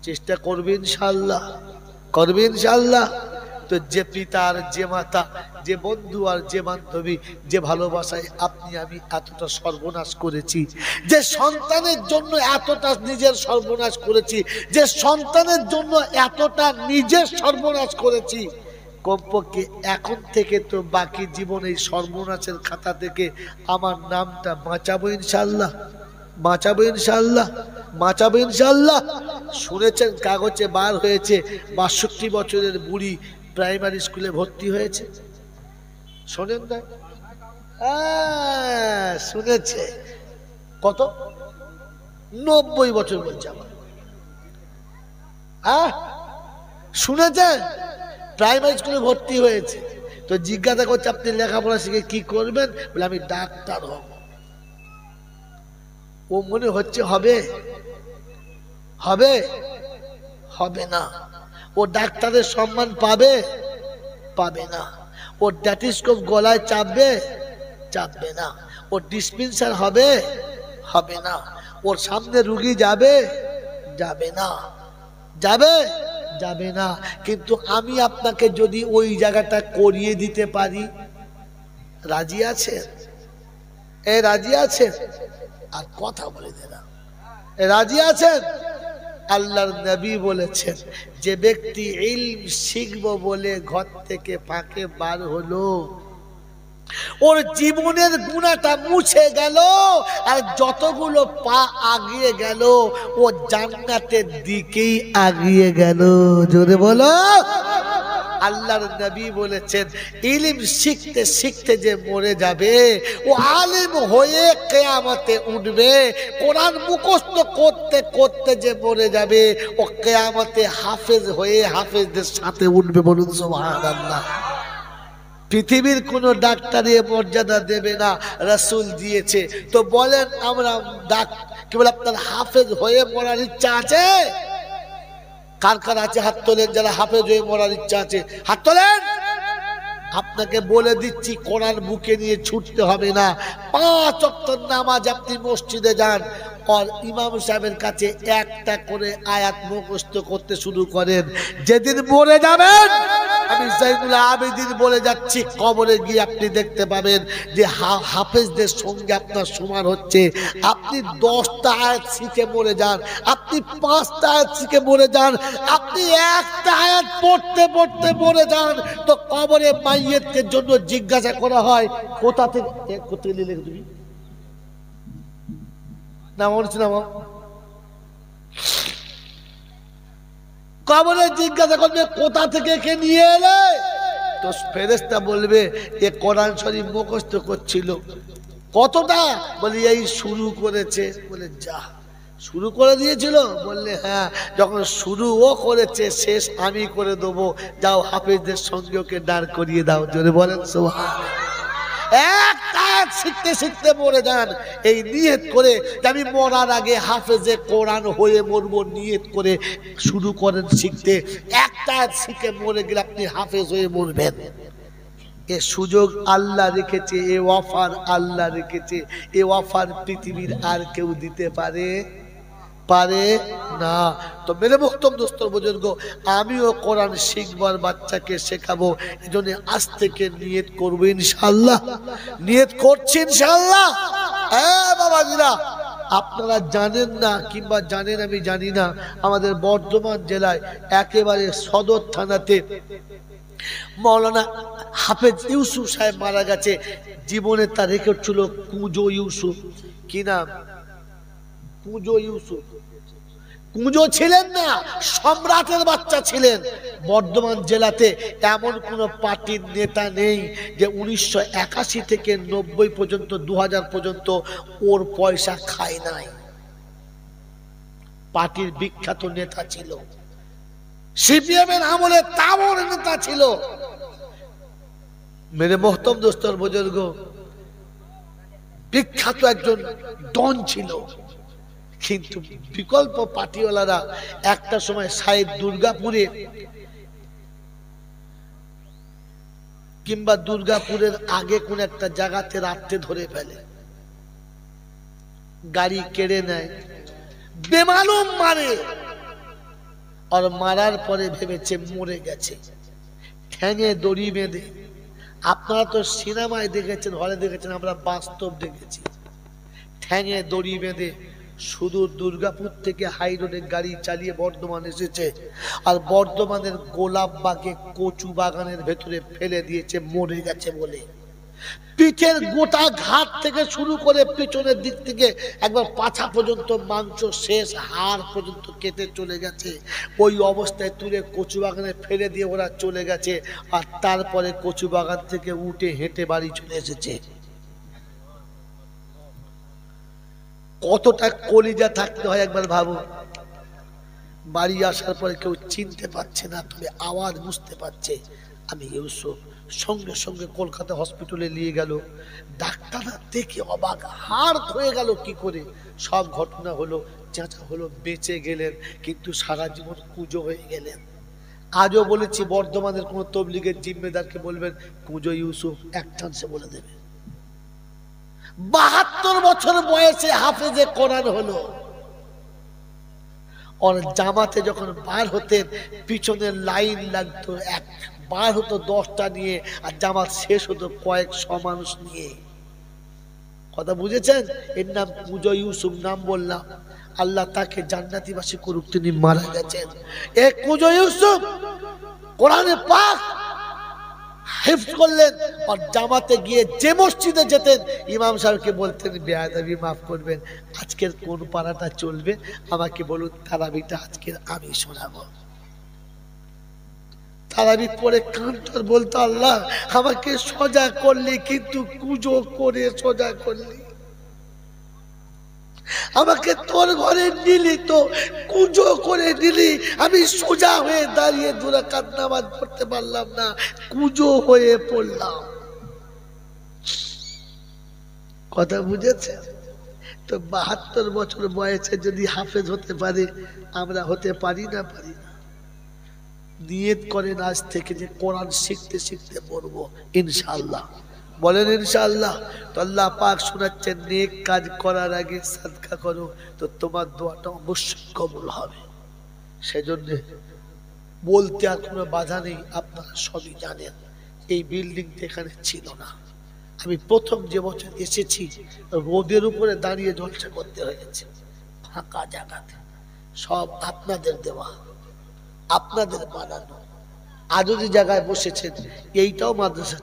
চেষ্টা করবে ইনশাআল্লাহ, করবে ইনশাআল্লাহ। তো যে পিতা আর যে মাতা, যে বন্ধু আর যে বান্ধবী, যে ভালোবাসায় আপনি আমি এতটা সর্বনাশ করেছি, যে সন্তানের জন্য এতটা নিজের সর্বনাশ করেছি, যে সন্তানের জন্য এতটা নিজের সর্বনাশ করেছি, কমপক্ষে এখন থেকে তো বাকি জীবন এই সর্বনাশের খাতা থেকে আমার নামটা বাঁচাবো ইনশাআল্লাহ, বাঁচাবো ইনশাআল্লাহ, বাঁচাবো ইনশাআল্লাহ। শুনেছেন কাগজে বার হয়েছে ৬২ বছরের বুড়ি প্রাইমারি স্কুলে ভর্তি হয়েছে? শোনেন না? শুনেছে। কত? ৯০ বছর বলছে আমার। শুনেছেন? প্রাইমারি স্কুলে ভর্তি হয়েছে। তো জিজ্ঞাসা করছে, আপনি লেখাপড়া শিখে কি করবেন? বলে আমি ডাক্তার হব। ও মনে হচ্ছে হবে? হবে? হবে না। ও ডাক্তারের সম্মান পাবে? পাবে না। ও স্টেথোস্কোপ গলায় চাপবে? চাপবে না। ও ডিসপেন্সার হবে? হবে না। ওর সামনে রুগী যাবে? যাবে না। যাবে? যাবে না। কিন্তু আমি আপনাকে যদি ওই জায়গাটা করিয়ে দিতে পারি, রাজি আছেন? রাজি আছেন? আর কথা বলে দেন, রাজি আছেন? আল্লাহর নবী বলেছেন, যে ব্যক্তি ইলম শিখবো বলে ঘর থেকে ফাঁকে বার হলো, ওর জীবনের গুনাহটা মুছে গেল, আর যতগুলো পা আগিয়ে গেল ও জান্নাতের দিকেই আগিয়ে গেল। জোরে বলো। আল্লাহর নবী বলেছেন, ইলম শিখতে শিখতে যে মরে যাবে ও আলেম হয়ে কিয়ামতে উঠবে। কোরআন মুখস্থ করতে করতে যে মরে যাবে ও কিয়ামতে হাফেজ হয়ে হাফেজদের সাথে উঠবে। বলুন সুবহানাল্লাহ। পৃথিবীর কোন ডাক্তারি মর্যাদা দেবে না, রাসূল দিয়েছে। তো বলেন, আমরা কি বলে আপনার হাফেজ হয়ে মরার ইচ্ছা আছে? কার কার আছে হাত তোলেন, যারা হাফেজ হয়ে মরার ইচ্ছা আছে হাত তোলেন। আপনাকে বলে দিচ্ছি, কোরআন বুকে নিয়ে ছুটতে হবে না। 5 ওয়াক্ত নামাজ আপনি মসজিদে যান, আর ইমাম সাহেবের কাছে একটা করে আয়াত মুখস্থ করতে শুরু করেন। যেদিন মরে যাবেন, আমি জাইনুল আবেদিন বলে যাচ্ছি, কবরে গিয়ে আপনি দেখতে পাবেন যে হাফেজদের সঙ্গে আপনার সমান হচ্ছে। আপনি 10টা আয়াত শিখে মরে যান, আপনি 5টা আয়াত শিখে মরে যান, আপনি একটা আয়াত পড়তে পড়তে মরে যান, তো কবরে মাইয়েতের জন্য জিজ্ঞাসা করা হয়, কোথা থেকে কোথায় নিলে তুমি না মরছি না? কবরে জিজ্ঞাসা করবে কোথা থেকে কে নিয়ে এলে, তো ফেরেশতা বলবে এ কোরআন শরীফ মুখস্থ করছিল। কতটা? বলি এই শুরু করেছে। বলে যা শুরু করে দিয়েছিল? বললে হ্যাঁ, যখন শুরুও করেছে শেষ আমি করে দেবো, যাও হাফেজদের সঙ্গে ওকে দাঁড় করিয়ে দাও। জোরে বলেন সুবহানাল্লাহ। একটা শিখতে শিখতে মরে যান, এই নিয়ত করে যে আমি মরার আগে হাফেজে কোরআন হয়ে মরবো, নিয়ত করে শুরু করেন শিখতে। একটা শিখে মরে গেলে আপনি হাফেজ হয়ে মরবেন। এ সুযোগ আল্লাহ রেখেছে, এ অফার আল্লাহ রেখেছে। এ অফার পৃথিবীর আর কেউ দিতে পারে না। তো মেরে মুহতরম দোস্তর বুজুর্গ, আমিও কোরআন শিখবার বাচ্চাকে শেখাবো। এজন্য আজ থেকে নিয়ত করবো ইনশাআল্লাহ। নিয়ত করছি ইনশাআল্লাহ। হ্যাঁ বাবাজিরা, আপনারা জানেন না কিংবা জানেন আমি জানি না, আমাদের বর্ধমান জেলায় একেবারে সদর থানাতে মৌলানা হাফেজ ইউসুফ সাহেব মারা গেছে। জীবনে তার রেকর্ড ছিল কুঁজো ইউসুফ। কি নাম? কুঁজো ইউসুফ। কুঁজো ছিলেন না, সম্রাটের বাচ্চা ছিলেন। বর্ধমান জেলাতে এমন কোন পার্টির নেতা নেই যে 1981 থেকে 90 পর্যন্ত 2000 পর্যন্ত ওর পয়সা খায় নাই। পার্টির বিখ্যাত নেতা ছিল, সিপিএমের আমলে তাবড় নেতা ছিল। মেরে মোহতরম দোস্তর বুজুর্গ, বিখ্যাত একজন ডন ছিল। কিন্তু বিকল্প পার্টিওয়ালারা একটা সময় সাহেব দুর্গাপুরে কিংবা দুর্গাপুরের আগে কোন একটা জায়গাতে রাত্রে ধরে ফেলে, গাড়ি কেড়ে নেয়, বেমালুম মারে। আর মারার পরে ভেবেছে মরে গেছে, ঠ্যাঙে দড়ি বেঁধে। আপনারা তো সিনেমায় দেখেছেন, হলে দেখেছেন, আমরা বাস্তব দেখেছি। ঠ্যাঙে দড়ি বেঁধে সুদূর দুর্গাপুর থেকে হাই রোডে গাড়ি চালিয়ে বর্ধমান এসেছে, আর বর্ধমানের গোলাপবাগে কচু বাগানের ভেতরে ফেলে দিয়েছে মরে গেছে বলে। পিঠের গোটা ঘাট থেকে শুরু করে পিছনের দিক থেকে একবার পাছা পর্যন্ত মাংস শেষ, হাড় পর্যন্ত কেটে চলে গেছে। ওই অবস্থায় তুলে কচু বাগানে ফেলে দিয়ে ওরা চলে গেছে। আর তারপরে কচু বাগান থেকে উঠে হেঁটে বাড়ি চলে এসেছে। কতটা কলিজা থাকতে হয় একবার ভাবো। বাড়ি আসার পরে কেউ চিনতে পারছে না, তবে আওয়াজ বুঝতে পারছে আমি ইউসুফ। সঙ্গে সঙ্গে কলকাতা হসপিটালে নিয়ে গেল। ডাক্তাররা দেখে অবাক, হাড় হয়ে গেল কি করে। সব ঘটনা হলো, চেঁচা হলো, বেঁচে গেলেন, কিন্তু সারা জীবন কুঁজো হয়ে গেলেন। আজও বলেছি, বর্ধমানের কোন তবলিগের জিম্মেদারকে বলবেন কুঁজো ইউসুফ, এক চান্সে বলে দেবে। 72 বছর বয়সে হাফেজে কোরআন হলো। আর জামাতে যখন বার হতেন পিছনের লাইন লাগতো, এক বার হতো 10টা নিয়ে, আর জামাত শেষ হতো কয়েকশো মানুষ নিয়ে। কথা বুঝেছেন? এর নাম কুঁজো ইউসুফ, নাম বললাম। আল্লাহ তাকে জান্নাতিবাসী করুক, তিনি মারা গেছেন। এ কুঁজো ইউসুফ কোরআনে পাক হিফজ করলেন। আর জামাতে গিয়ে যে মসজিদে যেতেন ইমাম সাহেবকে বলতেন, বেয়াদবি মাফ করবেন, আজকের কোন পারাটা চলবে আমাকে বলুন, তারাবিটা আজকের আমি শোনাবো। তারাবি পরে কান্তর বলতো, আল্লাহ আমাকে সোজা করলি, কিন্তু কুঁজো করে সোজা করলি। আমাকে তোর ঘরে নিলি তো কুঁজো করে নিলি, আমি সোজা হয়ে দাঁড়িয়ে 2 রাকাত নামাজ পড়তে পারলাম না, কুঁজো হয়ে পড়লাম। কথা বুঝেছে? তো 72 বছর বয়সে যদি হাফেজ হতে পারে, আমরা হতে পারি না? পারি না। নিয়ত করেন আজ থেকে যে কোরআন শিখতে শিখতে পড়বো ইনশাআল্লাহ। বলেন ইনশাআল্লাহ। তো আল্লাহ পাক শোনাচ্ছেন নেক কাজ করার আগে সাদকা করো, তো তোমার দোয়াটা অবশ্যই কবুল হবে। সেজন্য বলতে আর কোনো বাধা নেই। আপনারা সবই জানেন এই বিল্ডিংটা এখানে ছিল না। আমি প্রথম যে বছর এসেছি রোদের উপরে দাঁড়িয়ে জলসা করতে হয়েছে, ফাঁকা জায়গাতে। সব আপনাদের দেওয়া, আপনাদের বানানো। আজও যে জায়গায় বসেছেন এইটাও মাদ্রাসা